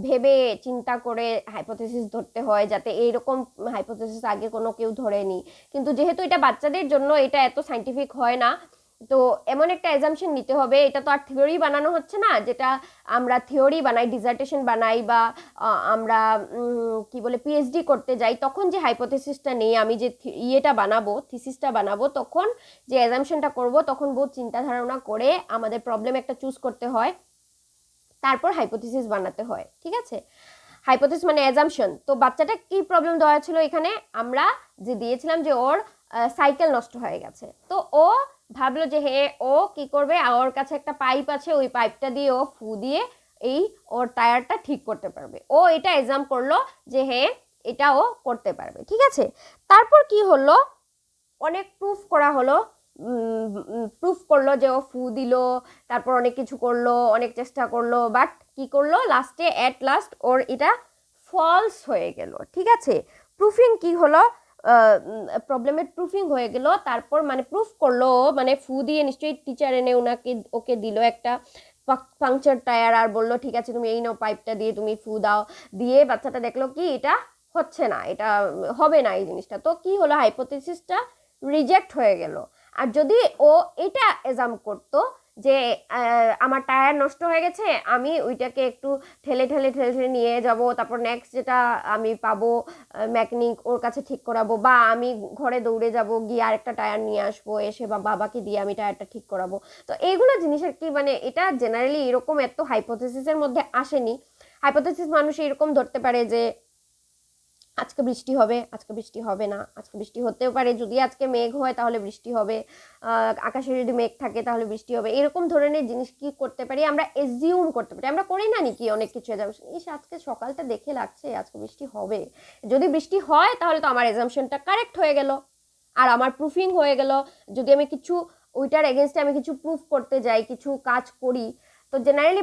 ভেবে চিন্তা করে হাইপোথেসিস ধরতে হয়, যাতে এইরকম হাইপোথেসিস আগে কোনো কেউ ধরেনি। কিন্তু যেহেতু এটা বাচ্চাদের জন্য, এটা এত সাইন্টিফিক হয় না, তো এমন একটা অ্যাজাম্পশন নিতে হবে। এটা তো আর থিওরি বানানো হচ্ছে না, যেটা আমরা থিওরি বানাই, ডিজার্টেশন বানাই, বা আমরা কি বলে পিএইচডি করতে যাই, তখন যে হাইপোথেসিসটা নেই, আমি যে ইয়েটা বানাবো, থিসিসটা বানাবো, তখন যে অ্যাজাম্পশনটা করব, তখন বহুত চিন্তা ধারণা করে আমাদের প্রবলেম একটা চুজ করতে হয়, তারপর হাইপোথেসিস বানাতে হয়, ঠিক আছে। হাইপোথেসিস মানে অ্যাজাম্পশন। তো বাচ্চাটা কি প্রবলেম দেওয়া ছিল এখানে, আমরা যে দিয়েছিলাম যে ওর সাইকেল নষ্ট হয়ে গেছে, তো ও ভাবলো যে হে ও কি করবে, ওর কাছে একটা পাইপ আছে, ওই পাইপটা দিয়ে ও ফু দিয়ে এই ওর টায়ারটা ঠিক করতে পারবে। ও এটা এক্সাম করলো যে হে এটা ও করতে পারবে, ঠিক আছে। তারপর কি হলো, অনেক প্রুফ করা হলো, প্রুফ করলো যে ও ফু দিল, তারপর অনেক কিছু করলো, অনেক চেষ্টা করলো, বাট কি করলো, লাস্টে অ্যাট লাস্ট ওর এটা ফলস হয়ে গেল, ঠিক আছে। প্রুফিং কি হলো, প্রবলেমের প্রুফিং হয়ে গেল। তারপর মানে প্রুফ করলো, মানে ফু দিয়ে নিশ্চয়ই টিচার এনে ওকে দিল একটা পাংচার টায়ার, আর বললো ঠিক আছে তুমি এই নাও পাইপটা দিয়ে তুমি ফু দাও, দিয়ে বাচ্চাটা দেখলো কি এটা হচ্ছে না, এটা হবে না এই জিনিসটা, তো কি হলো, হাইপোথেসিসটা রিজেক্ট হয়ে গেল। আর যদি ও এটা এক্সাম করতো যে আমার টায়ার নষ্ট হয়ে গেছে, আমি ওইটাকে একটু ঠেলে ঠেলে ঠেলে ঠেলে নিয়ে যাব, তারপর নেক্সট যেটা আমি পাবো মেকানিক ওর কাছে ঠিক করাবো, বা আমি ঘরে দৌড়ে যাব, গিয়ে আরেকটা টায়ার নিয়ে আসবো, এসে বা বাবাকে দিয়ে আমি টায়ারটা ঠিক করাবো। তো এইগুলো জিনিসের কি মানে এটা জেনারেলি এরকম এত হাইপোথেসিসের মধ্যে আসেনি। হাইপোথেসিস মানুষ এরকম ধরতে পারে যে আজকে বৃষ্টি হবে, আজকে বৃষ্টি হবে না, আজকে বৃষ্টি হতেও পারে, যদি আজকে মেঘ হয় তাহলে বৃষ্টি হবে, আকাশে যদি মেঘ থাকে তাহলে বৃষ্টি হবে, এরকম ধরনের জিনিস কি করতে পারি আমরা, এজিউম করতে পারি। আমরা করি না নাকি অনেক কিছু এজাম্পশন, ইস আজকে সকালটা দেখে লাগছে আজকে বৃষ্টি হবে, যদি বৃষ্টি হয় তাহলে তো আমার এজাম্পশনটা কারেক্ট হয়ে গেল আর আমার প্রুফিং হয়ে গেল। যদি আমি কিছু ওইটার এগেনস্টে আমি কিছু প্রুফ করতে যাই, কিছু কাজ করি, তো জেনারেলি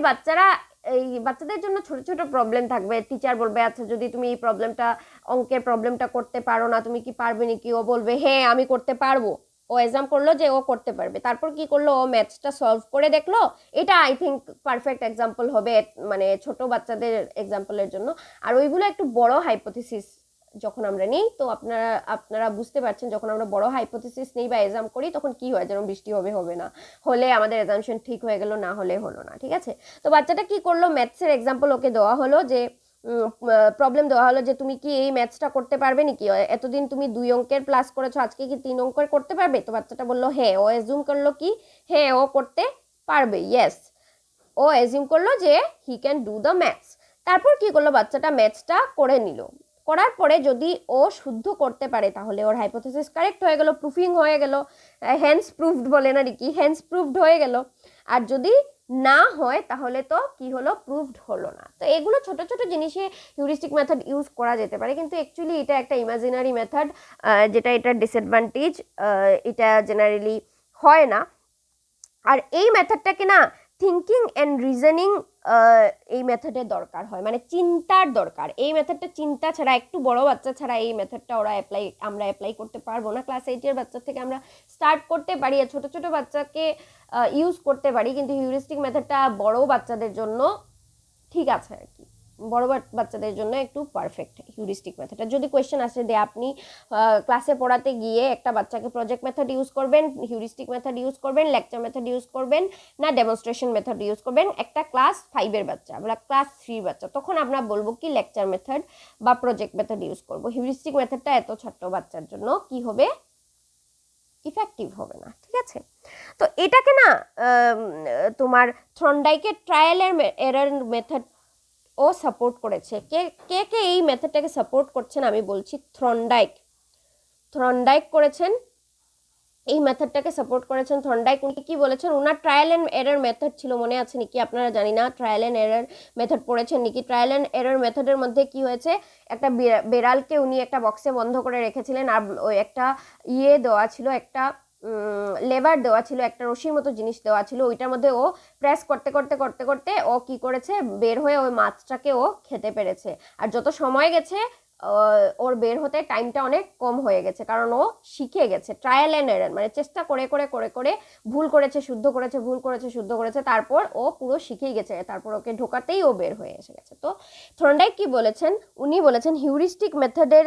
এই বাচ্চাদের জন্য ছোট ছোট প্রবলেম থাকবে, টিচার বলবে আচ্ছা যদি তুমি এই প্রবলেমটা, অঙ্কের প্রবলেমটা করতে পারো না, তুমি কি পারবে নাকি, ও বলবে হ্যাঁ আমি করতে পারবো, ও এক্সাম করলো যে ও করতে পারবে, তারপর কি করলো, ও ম্যাথসটা সলভ করে দেখলো। এটা আই থিঙ্ক পারফেক্ট এক্সাম্পল হবে মানে ছোট বাচ্চাদের এক্সাম্পলের জন্য। আর ওইগুলো একটু বড় হাইপোথিসিস যখন আমরা নিই, তো আপনারা বুঝতে পারছেন যখন আমরা বড় হাইপোথিসিস নিই বা এক্সাম করি তখন কি হয়, যেন বৃষ্টি হবে হবে না, হলে আমাদের এক্সামশন ঠিক হয়ে গেল, না হলে হলো না, ঠিক আছে। তো বাচ্চাটা কি করলো, ম্যাথসের এক্সাম্পল ওকে দেওয়া হলো যে প্রবলেম দেওয়া হলো যে তুমি কি এই ম্যাথসটা করতে পারবে নাকি, এতদিন তুমি 2 অঙ্কের প্লাস করেছো, আজকে কি 3 অঙ্কের করতে পারবে। তো বাচ্চাটা বললো হ্যাঁ, ও এজিউম করলো কি হ্যাঁ ও করতে পারবে, ইয়েস ও এজিউম করলো যে he can do the maths. তারপর কি করলো, বাচ্চাটা ম্যাথসটা করে নিল, করার পরে যদি ও শুদ্ধ করতে পারে তাহলে ওর হাইপোথিসিস কারেক্ট হয়ে গেল, প্রুফিং হয়ে গেল, হ্যান্স প্রুফড বলে না নাকি, হ্যান্স প্রুফড হয়ে গেল। আর যদি না হয় তাহলে তো কি হলো, প্রুফড হলো না। তো এগুলো ছোট ছোট জিনিসে হিউরিস্টিক মেথড ইউজ করা যেতে পারে, কিন্তু অ্যাকচুয়ালি এটা একটা ইমাজিনারি মেথড, যেটা এটার ডিসঅ্যাডভান্টেজ, এটা জেনারেলি হয় না। আর এই মেথডটাকে না থিঙ্কিং অ্যান্ড রিজনিং এই মেথডের দরকার হয়, মানে চিন্তার দরকার। এই মেথডটা চিন্তা ছাড়া, একটু বড় বাচ্চা ছাড়া এই মেথডটা আমরা অ্যাপ্লাই করতে পারবো না। ক্লাস 8-এর বাচ্চা থেকে আমরা স্টার্ট করতে পারি, আর ছোট ছোট বাচ্চাকে ইউজ করতে পারি, কিন্তু হিউরিস্টিক মেথডটা বড় বাচ্চাদের জন্য ঠিক আছে আর কি, বড় বাচ্চাদের জন্য একটু পারফেক্ট হিউরিস্টিক মেথডটা। যদি কোয়েশ্চেন আসে যে আপনি ক্লাসে পড়াতে গিয়ে একটা বাচ্চাকে প্রজেক্ট মেথড ইউজ করবেন, হিউরিস্টিক মেথড ইউজ করবেন, লেকচার মেথড ইউজ করবেন না ডেমনস্ট্রেশন মেথড ইউজ করবেন, একটা ক্লাস 5-এর বাচ্চা বা ক্লাস 3 বাচ্চা, তখন আমরা বলবো কি লেকচার মেথড বা প্রজেক্ট মেথড ইউজ করব। হিউরিস্টিক মেথডটা এত ছোট্ট বাচ্চার জন্য কি হবে, ইফেক্টিভ হবে না, ঠিক আছে। তো এটাকে না তোমার থর্নডাইকের ট্রায়াল এরর মেথড ও সাপোর্ট করেছে। কে কে কে এই মেথডটাকে সাপোর্ট করছেন আমি বলছি, থর্নডাইক করেছেন, এই মেথডটাকে সাপোর্ট করেছেন থর্নডাইক। উনি কি বলেছেন, ওনার ট্রায়াল অ্যান্ড এরর মেথড ছিল, মনে আছে নাকি আপনারা, জানি না ট্রায়াল অ্যান্ড এরর মেথড পড়েছেন নাকি। ট্রায়াল অ্যান্ড এরর মেথডের মধ্যে কি হয়েছে, একটা বেড়ালকে উনি একটা বক্সে বন্ধ করে রেখেছিলেন, আর ওই একটা দেওয়া ছিল, একটা লেবার দেওয়া ছিল, একটা রশির মতো জিনিস দেওয়া ছিল, ওইটার মধ্যে ও প্রেস করতে করতে করতে করতে ও কি করেছে, বের হয়ে ওই মাছটাকে ও খেতে পেরেছে। আর যত সময় গেছে ওর বের হতে টাইমটা অনেক কম হয়ে গেছে, কারণ ও শিখে গেছে। ট্রায়াল অ্যান্ড এরর মানে চেষ্টা করে করে করে করে ভুল করেছে, শুদ্ধ করেছে, ভুল করেছে, শুদ্ধ করেছে, তারপর ও পুরো শিখেই গেছে, তারপর ওকে ঢোকাতেই ও বের হয়ে এসে গেছে। তো থর্নডাইক কি বলেছেন, উনি বলেছেন হিউরিস্টিক মেথডের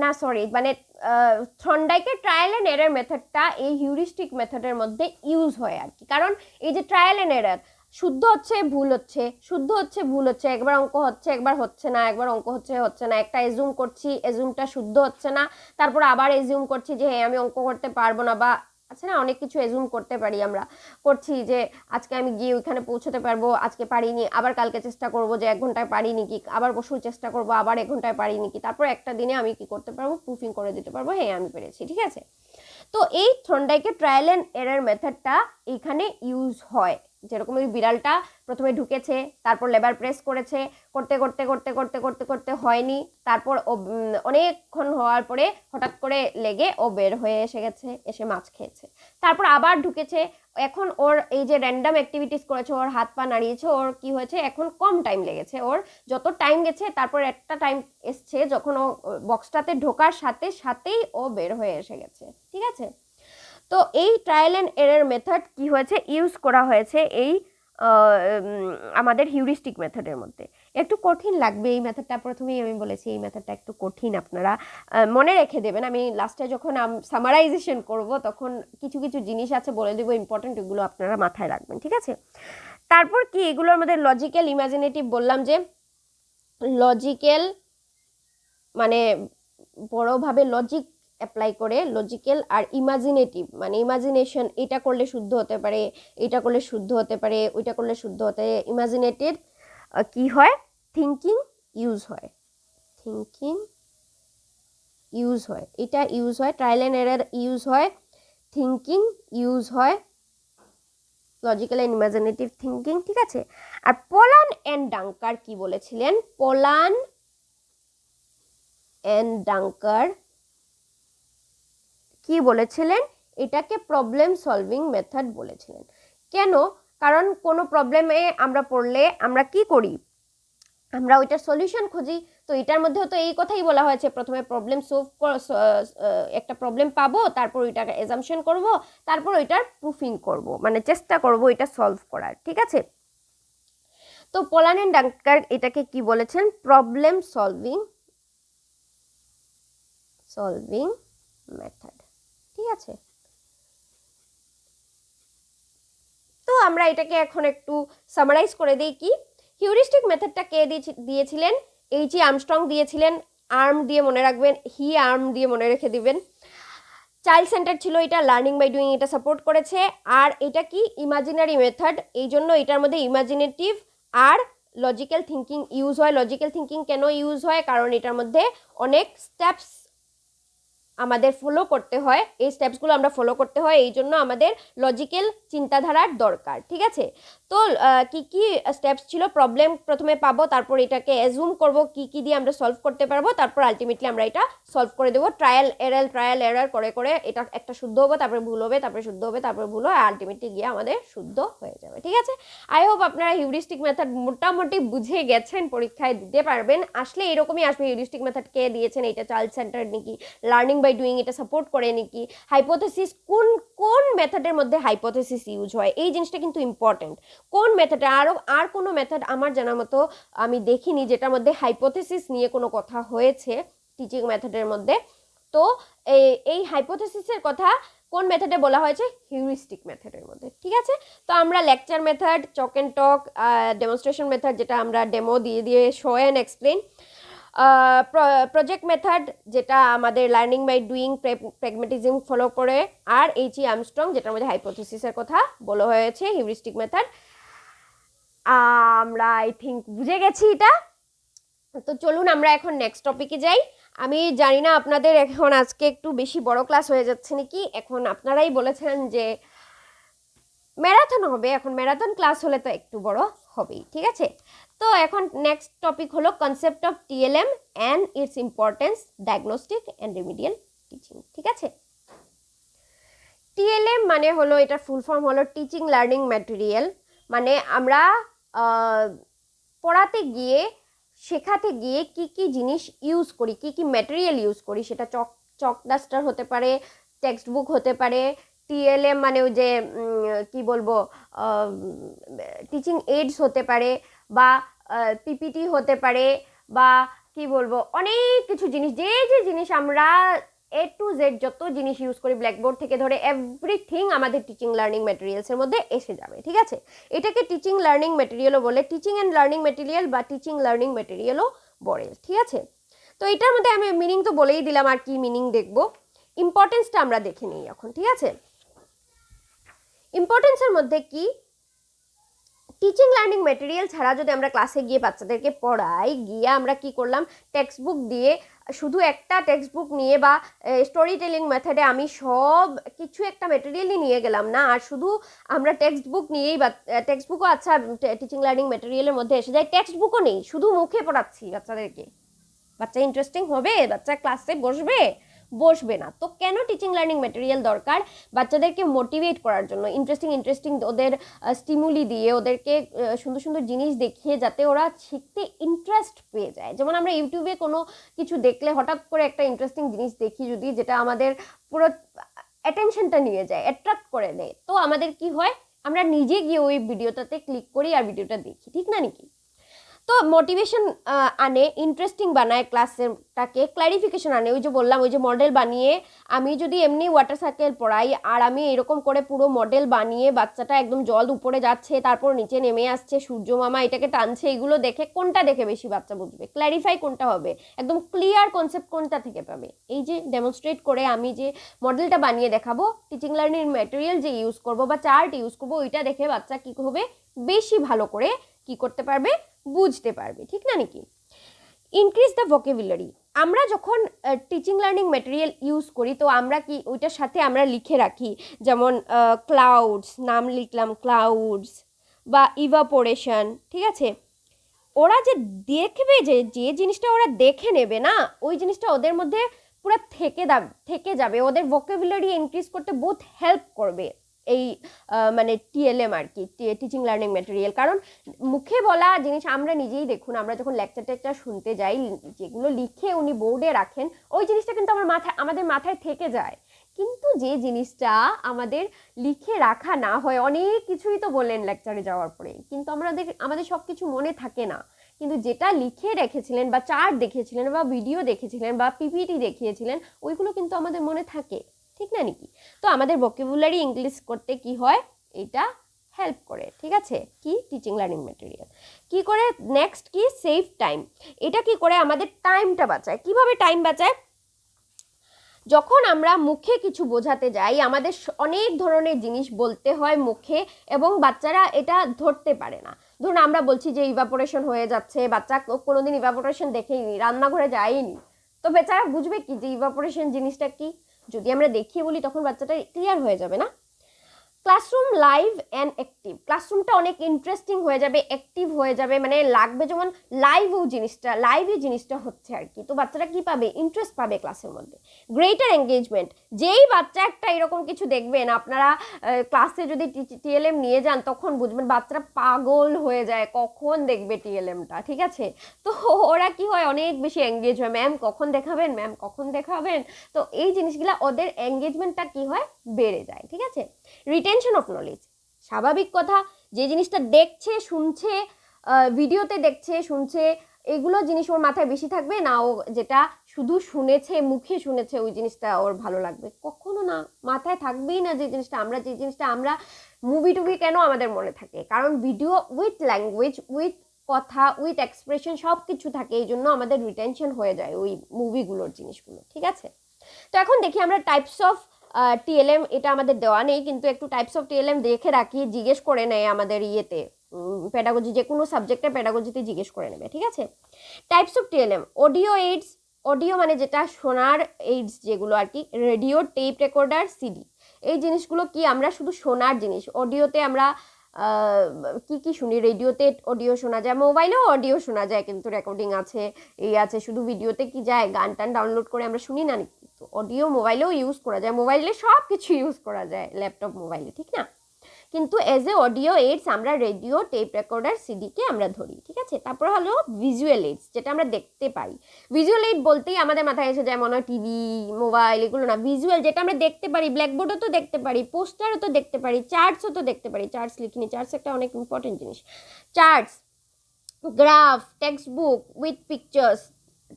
না সরি মানে থর্নডাইকের ট্রায়াল অ্যান্ড এরর মেথডটা এই হিউরিস্টিক মেথডের মধ্যে ইউজ হয় আর কি। কারণ এই যে ট্রায়াল অ্যান্ড এরর, শুদ্ধ হচ্ছে ভুল হচ্ছে, শুদ্ধ হচ্ছে ভুল হচ্ছে, একবার অঙ্ক হচ্ছে একবার হচ্ছে না, একবার অঙ্ক হচ্ছে হচ্ছে না, একটা এজুম করছি এজুমটা শুদ্ধ হচ্ছে না, তারপর আবার এজুম করছি যে হ্যাঁ আমি অঙ্ক করতে পারবো না, বা আছে না অনেক কিছু এজুম করতে পারি আমরা, করছি যে আজকে আমি গিয়ে ওইখানে পৌঁছতে পারবো, আজকে পারিনি, আবার কালকে চেষ্টা করব যে 1 ঘন্টায় পারি নাকি, আবার পরশু চেষ্টা করব আবার 1 ঘন্টায় পারি নাকি, তারপর একটা দিনে আমি কি করতে পারবো, প্রুফিং করে দিতে পারবো হ্যাঁ আমি পেরেছি, ঠিক আছে। তো এই থর্নডাইকের ট্রায়াল অ্যান্ড এরর মেথডটা এইখানে ইউজ হয়। যেরকম ওই বিড়ালটা প্রথমে ঢুকেছে, তারপর লেবার প্রেস করেছে, করতে করতে করতে করতে করতে করতে হয়নি, তারপর ও অনেকক্ষণ হওয়ার পরে হঠাৎ করে লেগে ও বের হয়ে এসে গেছে, এসে মাছ খেয়েছে, তারপর আবার ঢুকেছে, এখন ওর এই যে র্যান্ডাম অ্যাক্টিভিটিস করেছে, ওর হাত পা নাড়িয়েছে, ওর কি হয়েছে এখন কম টাইম লেগেছে, ওর যত টাইম গেছে তারপর একটা টাইম এসছে যখন ও বক্সটাতে ঢোকার সাথে সাথেই ও বের হয়ে এসে গেছে, ঠিক আছে। তো এই ট্রায়াল অ্যান্ড এরর মেথড কি হয়েছে, ইউজ করা হয়েছে এই আমাদের হিউরিস্টিক মেথডের মধ্যে। একটু কঠিন লাগবে এই মেথডটা, প্রথমেই আমি বলেছি এই মেথডটা একটু কঠিন, আপনারা মনে রেখে দেবেন। আমি লাস্টে যখন সামারাইজেশন করব তখন কিছু কিছু জিনিস আছে বলে দেবো ইম্পর্টেন্ট, এগুলো আপনারা মাথায় রাখবেন, ঠিক আছে। তারপর কি এগুলোর মধ্যে লজিক্যাল ইমাজিনেটিভ, বললাম যে লজিক্যাল মানে বড়োভাবে লজিক অ্যাপ্লাই করে, লজিক্যাল আর ইমাজিনেটিভ মানে ইমাজিনেশন, এটা করলে শুদ্ধ হতে পারে, এটা করলে শুদ্ধ হতে পারে, ওইটা করলে শুদ্ধ হতে, ইমাজিনেটিভ কি হয়, থিঙ্কিং ইউজ হয়, থিঙ্কিং ইউজ হয়, এটা ইউজ হয়, ট্রায়াল অ্যান্ড এরার ইউজ হয়, থিঙ্কিং ইউজ হয়, লজিক্যাল অ্যান্ড ইমাজিনেটিভ থিঙ্কিং, ঠিক আছে। আর পোলান অ্যান্ড ডাঙ্কার কি বলেছিলেন? পোলান অ্যান্ড ডাঙ্কার কি বলেছিলেন? এটাকে প্রবলেম সলভিং মেথড বলেছিলেন। কেন? কারণ কোনো প্রবলেমে আমরা পড়লে আমরা কি করি? আমরা ওইটার সলিউশন খুঁজি। তো এটার মধ্যেও তো এই কথাই বলা হয়েছে, প্রথমে প্রবলেম একটা প্রবলেম পাবো, তারপর ওইটাকে এজাম্পশন করব, তারপর ওইটার প্রুফিং করব, মানে চেষ্টা করব এটা সলভ করার, ঠিক আছে। তো পোলান অ্যান্ড ডাঙ্কার এটাকে কি বলেছেন? প্রবলেম সলভিং মেথড, ঠিক আছে। তো আমরা এটাকে এখন একটু সামারাইজ করে দিই। কি হিউরিস্টিক মেথডটা কে দিয়েছিলেন? এইচ ই আর্মস্ট্রং দিয়েছিলেন। আর্ম দিয়ে মনে রাখবেন, হি আর্ম দিয়ে মনে রেখে দিবেন। চাইল্ড সেন্টার ছিল এটা, লার্নিং বাই ডুইং এটা সাপোর্ট করেছে। আর এটা কি ইমাজিনারি মেথড, এই জন্য এটার মধ্যে ইমাজিনেটিভ আর লজিক্যাল থিঙ্কিং ইউজ হয়। লজিক্যাল থিঙ্কিং কেন ইউজ হয়? কারণ এটার মধ্যে অনেক স্টেপস আমাদের ফলো করতে হয়, এই স্টেপসগুলো আমরা ফলো করতে হয়, এই জন্য আমাদের লজিক্যাল চিন্তাধারার দরকার, ঠিক আছে। তো কি কি স্টেপস ছিল? প্রবলেম প্রথমে পাবো, তারপর এটাকে অ্যাজুম করব কি কি দিয়ে আমরা সলভ করতে পারবো, তারপর আলটিমেটলি আমরা এটা সলভ করে দেবো। ট্রায়াল এরার করে করে এটা একটা শুদ্ধ হবে, তারপরে ভুল হবে, তারপরে শুদ্ধ হবে, তারপরে ভুল হয়, আলটিমেটলি গিয়ে আমাদের শুদ্ধ হয়ে যাবে, ঠিক আছে। আই হোপ আপনারা হিউরিস্টিক মেথড মোটামুটি বুঝে গেছেন, পরীক্ষায় দিতে পারবেন। আসলে এরকমই আসবে, হিউরিস্টিক মেথড কে দিয়েছেন, এটা চাইল্ড সেন্টার নাকি লার্নিং বাই ডুইং এটা সাপোর্ট করে নাকি, হাইপোথেসিস কোন কোন মেথডের মধ্যে হাইপোথেসিস ইউজ হয়, এই জিনিসটা কিন্তু ইম্পর্টেন্ট। কোন মেথডে আর কোনো মেথড আমার জানা মতো আমি দেখিনি যেটার মধ্যে হাইপোথেসিস নিয়ে কোনো কথা হয়েছে টিচিং মেথডের মধ্যে। তো এই হাইপোথেসিসের কথা কোন মেথডে বলা হয়েছে? হিউরিস্টিক মেথডের মধ্যে, ঠিক আছে। তো আমরা lecture method, chalk and talk, demonstration method যেটা আমরা ডেমো দিয়ে show and explain, project method যেটা আমাদের learning by doing pragmatism follow করে, আর এইচ ই আর্মস্ট্রং যেটার মধ্যে হাইপোথেসিসের কথা বলা হয়েছে, হিউরিস্টিক মেথড। আমরা আই থিঙ্ক বুঝে গেছি এটা। তো চলুন আমরা এখন নেক্সট টপিকে যাই। আমি জানি না আপনাদের এখন আজকে একটু বেশি বড় ক্লাস হয়ে যাচ্ছে নাকি, এখন আপনারাই বলেছেন যে ম্যারাথন হবে, এখন ম্যারাথন ক্লাস হলে তো একটু বড় হবেই, ঠিক আছে। তো এখন নেক্সট টপিক হলো concept of TLM and its importance, diagnostic and remedial teaching, ঠিক আছে। টিএলএম মানে হলো, এটার ফুল ফর্ম হলো টিচিং লার্নিং ম্যাটেরিয়াল। মানে আমরা পড়াতে গিয়ে, শেখাতে গিয়ে কি কি জিনিস ইউজ করি, কি কি ম্যাটেরিয়াল ইউজ করি, সেটা চক ডাস্টার হতে পারে, টেক্সট বুক হতে পারে, টিএলএম মানে ওই যে কি বলবো, টিচিং এইডস হতে পারে, বা পিপিটি হতে পারে, বা কি বলবো অনেক কিছু জিনিস, যে যে জিনিস আমরা এ টু জেড যত জিনিস ইউজ করি, ব্ল্যাকবোর্ড থেকে ধরে এভরিথিং আমাদের টিচিং লার্নিং ম্যাটেরিয়ালসের মধ্যে এসে যাবে, ঠিক আছে। এটাকে টিচিং লার্নিং ম্যাটেরিয়ালও বলে, টিচিং অ্যান্ড লার্নিং ম্যাটেরিয়াল বা টিচিং লার্নিং ম্যাটেরিয়ালও বলে, ঠিক আছে। তো এটার মধ্যে আমি মিনিং তো বলেই দিলাম, আর কি মিনিং দেখবো, ইম্পর্টেন্সটা আমরা দেখে নিই এখন, ঠিক আছে। ইম্পর্টেন্সের মধ্যে কি, টিচিং লার্নিং ম্যাটেরিয়াল ছাড়া যদি আমরা ক্লাসে গিয়ে বাচ্চাদেরকে পড়াই, গিয়ে আমরা কি করলাম, টেক্সট বুক দিয়ে, শুধু একটা টেক্সট বুক নিয়ে বা স্টোরি টেলিং মেথডে আমি সব কিছু একটা ম্যাটেরিয়ালই নিয়ে গেলাম না, আর শুধু আমরা টেক্সট বুক নিয়েই, বা টেক্সট বুকও আচ্ছা টিচিং লার্নিং ম্যাটেরিয়ালের মধ্যে এসে যায়, টেক্সট বুকও নেই, শুধু মুখে পড়াচ্ছি বাচ্চাদেরকে, বাচ্চা ইন্টারেস্টিং হবে? বাচ্চা ক্লাসে বসবে না। তো কেন টিচিং লার্নিং ম্যাটেরিয়াল দরকার? বাচ্চাদেরকে মোটিভেট করার জন্য, ইন্টারেস্টিং ওদের স্টিমুলি দিয়ে, ওদেরকে সুন্দর সুন্দর জিনিস দেখিয়ে, যাতে ওরা শিখতে ইন্টারেস্ট পেয়ে যায়। যেমন আমরা ইউটিউবে কোনো কিছু দেখলে হঠাৎ করে একটা ইন্টারেস্টিং জিনিস দেখি যদি, যেটা আমাদের পুরো অ্যাটেনশনটা নিয়ে যায়, অ্যাট্রাক্ট করে দেয়, তো আমাদের কি হয়, আমরা নিজে গিয়ে ওই ভিডিওটাতে ক্লিক করি আর ভিডিওটা দেখি, ঠিক না নাকি? তো মোটিভেশন আনে, ইন্টারেস্টিং বানায় ক্লাসটাকে, ক্লারিফিকেশন আনে, ওই যে বললাম, ওই যে মডেল বানিয়ে আমি যদি এমনি ওয়াটার সাইকেল পড়াই, আর আমি এরকম করে পুরো মডেল বানিয়ে বাচ্চাটা একদম জল উপরে যাচ্ছে, তারপর নিচে নেমে আসছে, সূর্য মামা এটাকে টানছে, এগুলো দেখে কোনটা দেখে বেশি বাচ্চা বুঝবে, ক্ল্যারিফাই কোনটা হবে, একদম ক্লিয়ার কনসেপ্ট কোনটা থেকে পাবে? এই যে ডেমনস্ট্রেট করে আমি যে মডেলটা বানিয়ে দেখাবো, টিচিং লার্নিং ম্যাটেরিয়াল যে ইউজ করব বা চার্ট ইউজ করবো, ওইটা দেখে বাচ্চা কি হবে, বেশি ভালো করে কি করতে পারবে, বুঝতে পারবে, ঠিক না নাকি? Increase the vocabulary. আমরা যখন টিচিং লার্নিং ম্যাটেরিয়াল ইউজ করি তো আমরা কি ওইটার সাথে আমরা লিখে রাখি, যেমন ক্লাউডস, নাম লিখলাম ক্লাউডস বা ইভাপোরেশন, ঠিক আছে। ওরা যে দেখবে, যে যে জিনিসটা ওরা দেখে নেবে না, ওই জিনিসটা ওদের মধ্যে পুরো থেকে যাবে, ওদের ভোকাবুলারি ইনক্রিজ করতে বহুত হেল্প করবে এই মানে টিএলএম আর কি, টিচিং লার্নিং ম্যাটেরিয়াল। কারণ মুখে বলা জিনিস আমরা নিজেই দেখুন, আমরা যখন লেকচার টেকচার শুনতে যাই, যেগুলো লিখে উনি বোর্ডে রাখেন ওই জিনিসটা কিন্তু আমাদের মাথায় থেকে যায়। কিন্তু যে জিনিসটা আমাদের লিখে রাখা না হয়, অনেক কিছুই তো বললেন লেকচারে যাওয়ার পরে, কিন্তু আমাদের সব কিছু মনে থাকে না। কিন্তু যেটা লিখে রেখেছিলেন বা চার্ট দেখেছিলেন বা ভিডিও দেখেছিলেন বা পিপিটি দেখিয়েছিলেন, ওইগুলো কিন্তু আমাদের মনে থাকে, ঠিক না নাকি? তো আমাদের ভোকাবুলারি ইংলিশ করতে কি হয়, এটা হেল্প করে, ঠিক আছে, কি টিচিং লার্নিং ম্যাটেরিয়াল। কি করে, নেক্সট কি, সেভ টাইম। এটা কি করে আমাদের টাইমটা বাঁচায়। কিভাবে টাইম বাঁচায়? যখন আমরা মুখে কিছু বোঝাতে যাই, আমাদের অনেক ধরনের জিনিস বলতে হয় মুখে, এবং বাচ্চারা এটা ধরতে পারে না। ধরুন আমরা বলছি যে ইভাপোরেশন হয়ে যাচ্ছে, বাচ্চা কোনোদিন ইভাপোরেশন দেখেইনি, রান্নাঘরে যায়নি, তো বেচারা বুঝবে কি যে ইভাপোরেশন জিনিসটা কি? যদি আমরা দেখিয়ে বলি তখন বাচ্চাটা ক্লিয়ার হয়ে যাবে না। Classroom live and active. ক্লাসরুমটা অনেক ইন্টারেস্টিং হয়ে যাবে, অ্যাক্টিভ হয়ে যাবে, মানে লাগবে যেমন লাইভই জিনিসটা হচ্ছে আর কি। তো বাচ্চারা কি পাবে, ইন্টারেস্ট পাবে ক্লাসের মধ্যে। Greater engagement. যেই বাচ্চা একটা এরকম কিছু দেখবেন, আপনারা ক্লাসে যদি টিএলএম নিয়ে যান তখন বুঝবেন বাচ্চারা পাগল হয়ে যায় কখন দেখবে টিএলএমটা, ঠিক আছে। তো ওরা কি হয়, অনেক বেশি এঙ্গেজ হয়, ম্যাম কখন দেখাবেন, ম্যাম কখন দেখাবেন। তো এই জিনিসগুলা ওদের এঙ্গেজমেন্টটা কি হয়, বেড়ে যায়, ঠিক আছে। Retention of knowledge. স্বাভাবিক কথা, যে জিনিসটা দেখছে শুনছে, ভিডিওতে দেখছে শুনছে, এগুলো জিনিস ওর মাথায় বেশি থাকবে না, ও যেটা শুধু শুনেছে, মুখে শুনেছে, ওই জিনিসটা ওর ভালো লাগবে কখনো না, মাথায় থাকবেই না যে জিনিসটা আমরা মুভি টুভি কেন আমাদের মনে থাকে, কারণ ভিডিও উইথ ল্যাঙ্গুয়েজ, উইথ কথা, উইথ এক্সপ্রেশন সব কিছু থাকে, এই জন্য আমাদের রিটেনশন হয়ে যায় ওই মুভিগুলোর জিনিসগুলো, ঠিক আছে। তো এখন দেখি আমরা টাইপস অফ টিএলএম, এটা আমাদের দেওয়া নেই, কিন্তু একটু টাইপস অফ টিএলএম দেখে রাখি, জিজ্ঞেস করে নেয় আমাদের ইয়েতে, পেডাগজি, যে কোনো সাবজেক্টে পেডাগজিতে জিজ্ঞেস করে নেবে, ঠিক আছে। Types of TLM. Audio AIDS. Audio মানে যেটা শোনার, এইডস যেগুলো আর কি, রেডিও, টেপ রেকর্ডার, সিডি, এই জিনিসগুলো কি আমরা শুধু শোনার জিনিস। অডিওতে আমরা কি শুনি, রেডিওতে অডিও শোনা যায়, মোবাইলেও অডিও শোনা যায়, কিন্তু রেকর্ডিং আছে, এই আছে। শুধু ভিডিওতে কি যায়, গান টান ডাউনলোড করে আমরা শুনি না নাকি? তো অডিও মোবাইলেও ইউজ করা যায়, মোবাইলে সব কিছু ইউজ করা যায়, ল্যাপটপ, মোবাইলে, ঠিক না। কিন্তু এজ এ অডিও এইডস আমরা রেডিও, টেপ রেকর্ডার, সিডিকে আমরা ধরি, ঠিক আছে। তারপর হলো ভিজুয়াল এইডস, যেটা আমরা দেখতে পারি। ভিজুয়াল এইড বলতেই আমাদের মাথায় এসে যায় মনে হয় টিভি, মোবাইল, এগুলো না। ভিজুয়াল যেটা আমরা দেখতে পারি, ব্ল্যাকবোর্ডও তো দেখতে পারি, পোস্টারও তো দেখতে পারি, চার্টসও তো দেখতে পারি। চার্টস লিখিনি, চার্টস একটা অনেক ইম্পর্টেন্ট জিনিস। Charts, graph, textbook with pictures.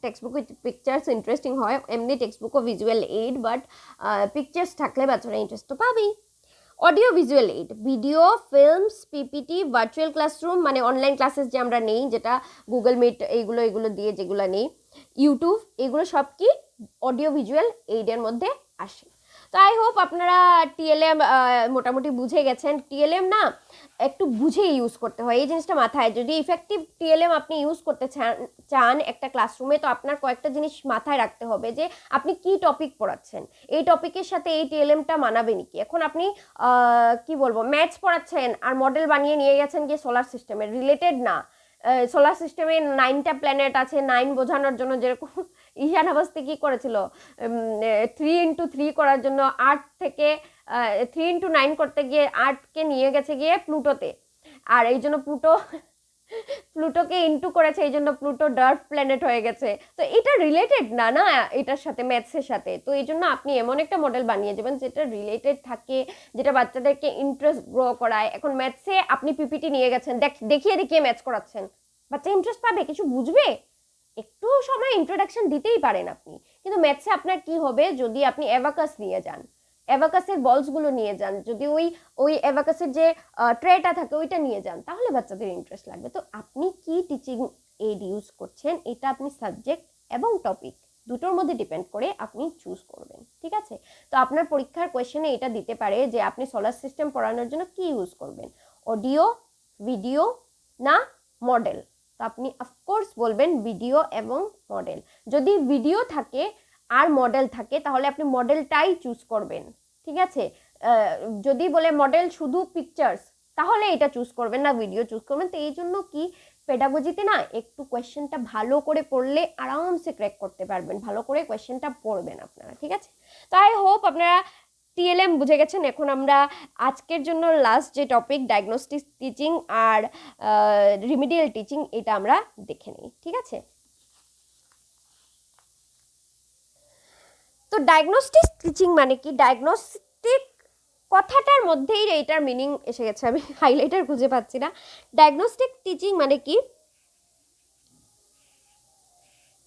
Textbook with pictures interesting হয়, এমনি টেক্সটবুকও ভিজুয়াল এইড, বাট পিকচার্স থাকলে বাচ্চারা ইন্টারেস্ট তো পাবেই। Audio visual aid, video, films, PPT, virtual classroom মানে অনলাইন ক্লাসেস যে আমরা নেই, যেটা গুগল মিট, এইগুলো দিয়ে যেগুলো নেই, ইউটিউব, এগুলো সব কি অডিও ভিজুয়াল এইডের মধ্যে আসে। তো আই হোপ আপনারা টিএলএম মোটামুটি বুঝে গেছেন। টিএলএম না একটু বুঝে ইউজ করতে হয়, এই জিনিসটা মাথায়। যদি ইফেক্টিভ টিএলএম আপনি ইউজ করতে চান একটা ক্লাসরুমে, তো আপনার কয়েকটা জিনিস মাথায় রাখতে হবে, যে আপনি কি টপিক পড়াচ্ছেন, এই টপিকের সাথে এই টিএলএমটা মানাবে নাকি। এখন আপনি কি বলবো, ম্যাথস পড়াচ্ছেন আর মডেল বানিয়ে নিয়ে গেছেন গিয়ে সোলার সিস্টেমের, রিলেটেড না। সোলার সিস্টেমে 9টা প্ল্যানেট আছে, 9 বোঝানোর জন্য যেরকম ঈশান আবাস্তি কি করেছিল, 3x3 করার জন্য 8 থেকে 3x9 করতে গিয়ে 8কে নিয়ে গেছে গিয়ে প্লুটোতে, আর এই জন্য প্লুটোকে ইনটু করেছে, এই জন্য প্লুটো ডার্ট প্ল্যানেট হয়ে গেছে। তো এটা রিলেটেড না এটার সাথে, ম্যাথসের সাথে। তো এই জন্য আপনি এমন একটা মডেল বানিয়ে দেবেন যেটা রিলেটেড থাকে, যেটা বাচ্চাদেরকে ইন্টারেস্ট গ্রো করায়। এখন ম্যাথসে আপনি পিপিটি নিয়ে গেছেন, দেখিয়ে ম্যাথস করাচ্ছেন, বাচ্চা ইন্টারেস্ট পাবে, কিছু বুঝবে, একটু সময় ইন্ট্রোডাকশন দিতেই পারেন আপনি। কিন্তু ম্যাথসে আপনার কি হবে, যদি আপনি অ্যাবাকাস নিয়ে যান, অ্যাবাকাসের বলসগুলো নিয়ে যান, যদি ওই অ্যাবাকাসের যে ট্রেটা থাকে ওইটা নিয়ে যান, তাহলে বাচ্চাদের ইন্টারেস্ট লাগবে। তো আপনি কি টিচিং এইড ইউজ করছেন, এটা আপনি সাবজেক্ট এবং টপিক দুটোর মধ্যে ডিপেন্ড করে আপনি চুজ করবেন, ঠিক আছে। তো আপনার পরীক্ষার কোয়েশ্চেনে এটা দিতে পারে যে আপনি সোলার সিস্টেম পড়ানোর জন্য কি ইউজ করবেন, অডিও, ভিডিও না মডেল। তো আপনি অফকোর্স বলবেন ভিডিও এবং মডেল। যদি ভিডিও থাকে আর মডেল থাকে তাহলে আপনি মডেলটাই চুজ করবেন, ঠিক আছে। যদি বলে মডেল শুধু পিকচার্স তাহলে এটা চুজ করবেন না, ভিডিও চুজ করবেন। তো এই জন্য কি পেডাগোজিতে না একটু কোয়েশ্চেনটা ভালো করে পড়লে আরামসে ক্র্যাক করতে পারবেন, ভালো করে কোয়েশ্চেনটা পড়বেন আপনারা, ঠিক আছে। তো আই হোপ আপনারা টিএলএম বুঝে গেছেন। এখন আমরা আজকের জন্য লাস্ট যে টপিক ডায়াগনস্টিক টিচিং আর রিমিডিয়াল টিচিং এটা আমরা দেখে নিই, ঠিক আছে। তো ডায়াগনস্টিক টিচিং মানে কি, ডায়াগনস্টিক কথাটার মধ্যেই এটার মিনিং এসে গেছে, আমি হাইলাইটার খুঁজে পাচ্ছি না। ডায়াগনস্টিক টিচিং মানে কি,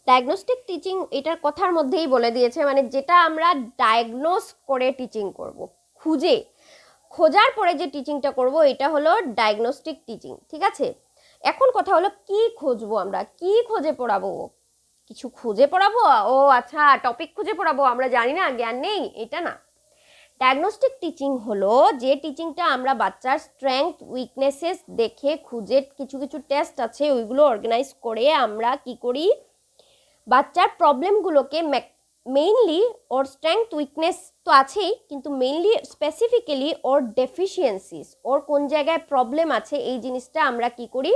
ডায়াগনস্টিক টিচিং এটার কথার মধ্যেই বলে দিয়েছে, মানে যেটা আমরা ডায়াগনোস করে টিচিং করব, খোঁজার পরে যে টিচিংটা করব এটা হলো ডায়াগনস্টিক টিচিং, ঠিক আছে। এখন কথা হলো কি খুঁজবো আমরা, কি খুঁজে পড়াবো, কিছু খুঁজে পড়াবো, ও আচ্ছা টপিক খুঁজে পড়াবো, আমরা জানি না, জ্ঞান নেই, এটা না। ডায়াগনস্টিক টিচিং হলো যে টিচিংটা আমরা বাচ্চার স্ট্রেংথ উইকনেসেস দেখে খুঁজে কিছু কিছু টেস্ট আছে ওইগুলো অর্গানাইজ করে আমরা কি করি, বাচ্চার প্রবলেমগুলোকে মেইনলি ওর স্ট্রেংথ উইকনেস তো আছেই, কিন্তু মেইনলি স্পেসিফিক্যালি ওর ডেফিসিয়েন্সিস, ওর কোন জায়গায় প্রবলেম আছে এই জিনিসটা আমরা কি করি,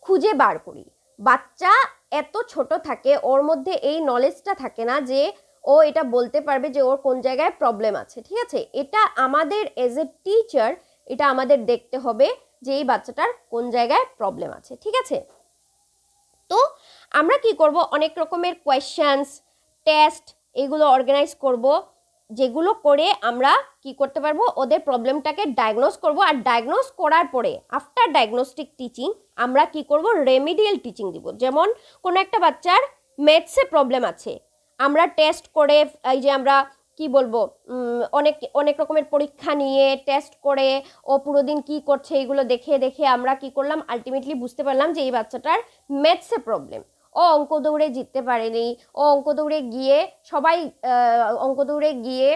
খুঁজে বার করি। বাচ্চা এত ছোট থাকে, ওর মধ্যে এই নলেজটা থাকে না যে ও এটা বলতে পারবে যে ওর কোন জায়গায় প্রবলেম আছে, ঠিক আছে। এটা আমাদের এজ এ টিচার এটা আমাদের দেখতে হবে যে এই বাচ্চাটার কোন জায়গায় প্রবলেম আছে, ঠিক আছে। তো আমরা কি করব, অনেক রকমের কোয়েশ্চেন্স, টেস্ট এগুলো অর্গানাইজ করব, যেগুলো করে আমরা কি করতে পারবো, ওদের প্রবলেমটাকে ডায়াগনোস করব। আর ডায়াগনোস করার পরে আফটার ডায়াগনস্টিক টিচিং আমরা কি করব, রেমিডিয়াল টিচিং দিব। যেমন কোনো একটা বাচ্চার ম্যাথসে প্রবলেম আছে, আমরা টেস্ট করে, এই যে আমরা কি বলবো, অনেক অনেক রকমের পরীক্ষা নিয়ে টেস্ট করে ও পুরো দিন কি করছে এগুলো দেখে দেখে আমরা কি করলাম, আলটিমেটলি বুঝতে পারলাম যে এই বাচ্চাটার ম্যাথসে প্রবলেম, ও অঙ্ক দৌড়ে জিততে পারেনি, ও অঙ্ক দৌড়ে গিয়ে সবাই অঙ্ক দৌড়ে গিয়ে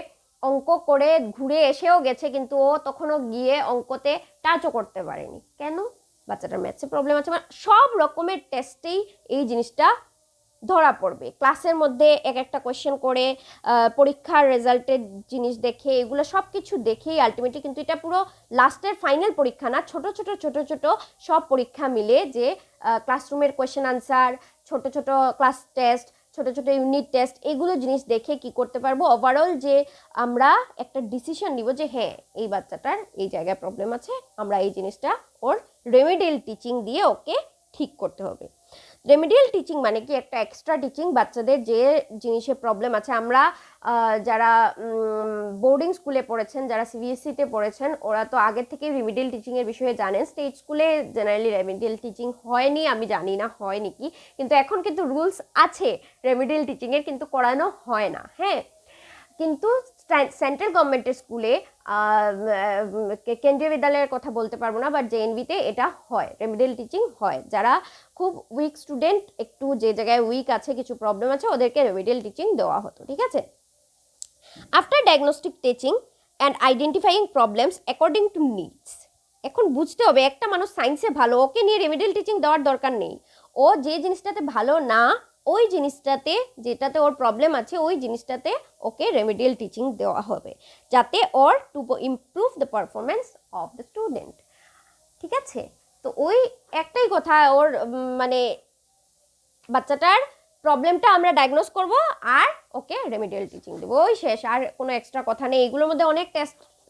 অঙ্ক করে ঘুরে এসেও গেছে, কিন্তু ও তখনও গিয়ে অঙ্কতে টাচও করতে পারেনি, কেন, বাচ্চাটার ম্যাথসে প্রবলেম আছে। মানে সব রকমের টেস্টেই এই জিনিসটা ধরা পড়বে। ক্লাসের মধ্যে এক একটা কোয়েশ্চেন করে, পরীক্ষার রেজাল্টের জিনিস দেখে, এগুলো সব কিছু দেখেই আলটিমেটলি, কিন্তু এটা পুরো লাস্টের ফাইনাল পরীক্ষা না, ছোট ছোট ছোট ছোট সব পরীক্ষা মিলে যে ক্লাসরুমের কোয়েশ্চেন আনসার, ছোট ছোট ক্লাস টেস্ট, ছোট ছোট ইউনিট টেস্ট, এগুলো জিনিস দেখে কি করতে পারবো, ওভারঅল যে আমরা একটা ডিসিশন নিব যে হ্যাঁ এই বাচ্চাটার এই জায়গায় প্রবলেম আছে, আমরা এই জিনিসটা ওর রেমিডিয়াল টিচিং দিয়ে ওকে ঠিক করতে হবে। রেমিডিয়াল টিচিং মানে কি, একটা এক্সট্রা টিচিং, বাচ্চাদের যে জিনিসে প্রবলেম আছে। আমরা যারা বোর্ডিং স্কুলে পড়েছেন, যারা সিবিএসসিতে পড়েছেন, ওরা তো আগের থেকেই রেমিডিয়াল টিচিংয়ের বিষয়ে জানেন। স্টেট স্কুলে জেনারেলি রেমিডিয়াল টিচিং হয়নি, আমি জানি না হয় নাকি, কিন্তু এখন কিন্তু রুলস আছে রেমিডিয়াল টিচিংয়ের, কিন্তু করানো হয় না, হ্যাঁ। কিন্তু সেন্ট্রাল গভর্নমেন্টের স্কুলে, কেন্দ্রীয় বিদ্যালয়ের কথা বলতে পারবো না, বাট জেএনভিতে এটা হয়, রেমিডিয়াল টিচিং হয়। যারা খুব উইক স্টুডেন্ট, একটু যে জায়গায় উইক আছে, কিছু প্রবলেম আছে, ওদেরকে রেমিডিয়াল টিচিং দেওয়া হতো, ঠিক আছে। After diagnostic teaching and identifying problems according to needs. এখন বুঝতে হবে, একটা মানুষ সায়েন্সে ভালো, ওকে নিয়ে রেমিডিয়াল টিচিং দেওয়ার দরকার নেই। ও যে জিনিসটাতে ভালো না, ওই জিনিসটাতে, যেটাতে ওর প্রবলেম আছে, ওই জিনিসটাতে ওকে রেমিডিয়াল টিচিং দেওয়া হবে, যাতে ওর to improve the performance of the student, ঠিক আছে। তো ওই একটাই কথা, ওর মানে বাচ্চাটার প্রবলেমটা আমরা ডায়াগনোস করব আর ওকে রেমিডিয়াল টিচিং দেবো, ওই শেষ, আর কোনো এক্সট্রা কথা নেই। এগুলোর মধ্যে অনেক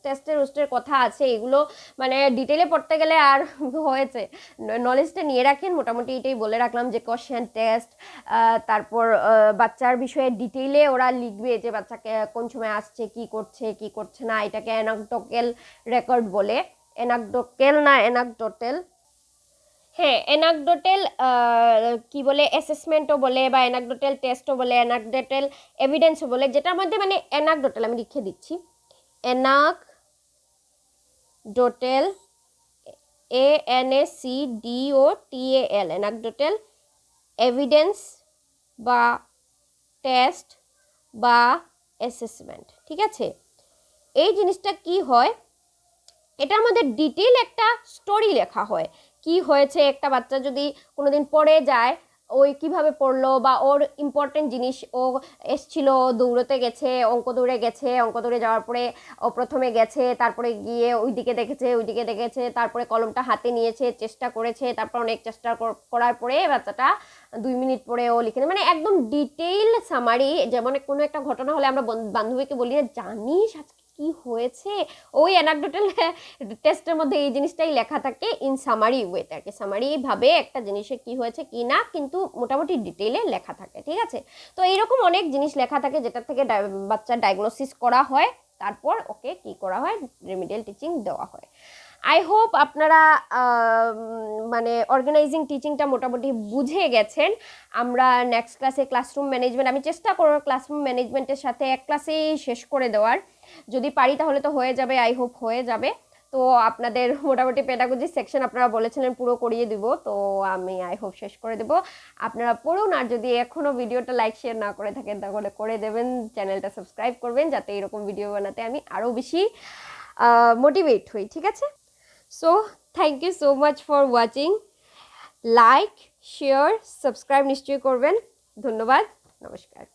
টেস্টের কথা আছে, এগুলো মানে ডিটেলে পড়তে গেলে আর হয়েছে, নলেজটা নিয়ে রাখেন। মোটামুটি এটাই বলে রাখলাম যে কোশ্চেন টেস্ট, তারপর বাচ্চার বিষয়ে ডিটেইলে ওরা লিখবে যে বাচ্চাকে কোন সময় আসছে, কি করছে না, এটাকে অ্যানাকডোটাল রেকর্ড বলে, অ্যানাকডোটাল না অ্যানাকডোটাল, হ্যাঁ অ্যানাকডোটাল কি বলে, অ্যাসেসমেন্টও বলে, বা অ্যানাকডোটাল টেস্টও বলে, অ্যানাকডোটাল এভিডেন্সও বলে, যেটার মধ্যে মানে অ্যানাকডোটাল, আমি লিখে দিচ্ছি, অ্যানাকডোটাল, ANACDOTAL, অ্যানাকডোটাল এভিডেন্স বা টেস্ট বা অ্যাসেসমেন্ট, ঠিক আছে। এই জিনিসটা কি হয়, এটার মধ্যে ডিটেইল একটা স্টোরি লেখা হয়, কি হয়েছে, একটা বাচ্চা যদি কোনোদিন পড়ে যায় ওই কিভাবে পড়লো, বা ওর ইম্পর্টেন্ট জিনিস, ও এসছিল দৌড়তে গেছে, অঙ্ক দৌড়ে গেছে, অঙ্ক দৌড়ে যাওয়ার পরে ও প্রথমে গেছে, তারপরে গিয়ে ওইদিকে দেখেছে, তারপরে কলমটা হাতে নিয়েছে, চেষ্টা করেছে, তারপর অনেক চেষ্টা করার পরে বাচ্চাটা 2 মিনিট পরে ও লিখে নেয়। মানে একদম ডিটেইল সামারি, যেমন কোনো একটা ঘটনা হলে আমরা বান্ধবীকে বলি, জানিস আজকে কি হয়েছে, ওই অ্যানাকডোটাল টেস্টের মধ্যে এই জিনিসটাই লেখা থাকে ইন সামারি ওয়েতে আর কি, সামারি ভাবে একটা জিনিসে কি হয়েছে কি না, কিন্তু মোটামুটি ডিটেইলে লেখা থাকে, ঠিক আছে। তো এইরকম অনেক জিনিস লেখা থাকে যেটা থেকে বাচ্চার ডায়াগনোসিস করা হয়, তারপর ওকে কি করা হয়, রেমিডিয়াল টিচিং দেওয়া হয়। আই হোপ আপনারা মানে অর্গানাইজিং টিচিংটা মোটামুটি বুঝে গেছেন। আমরা নেক্সট ক্লাসে ক্লাসরুম ম্যানেজমেন্ট, আমি চেষ্টা করব ক্লাসরুম ম্যানেজমেন্টের সাথে এক ক্লাসেই শেষ করে দেওয়ার, যদি পারি তাহলে তো হয়ে যাবে, আই হোপ হয়ে যাবে। তো আপনাদের মোটামুটি পেডাগজি সেকশন আপনারা বলেছিলেন পুরো করিয়ে দিব, তো আমি আই হোপ শেষ করে দেব। আপনারা পড়ুন, আর যদি এখনও ভিডিওটা লাইক শেয়ার না করে থাকেন তাহলে করে দেবেন, চ্যানেলটা সাবস্ক্রাইব করবেন, যাতে এরকম ভিডিও বানাতে আমি আরও বেশি মোটিভেট হই, ঠিক আছে। So thank you so much for watching. Like share subscribe নিশ্চয়ই করবেন। ধন্যবাদ, নমস্কার।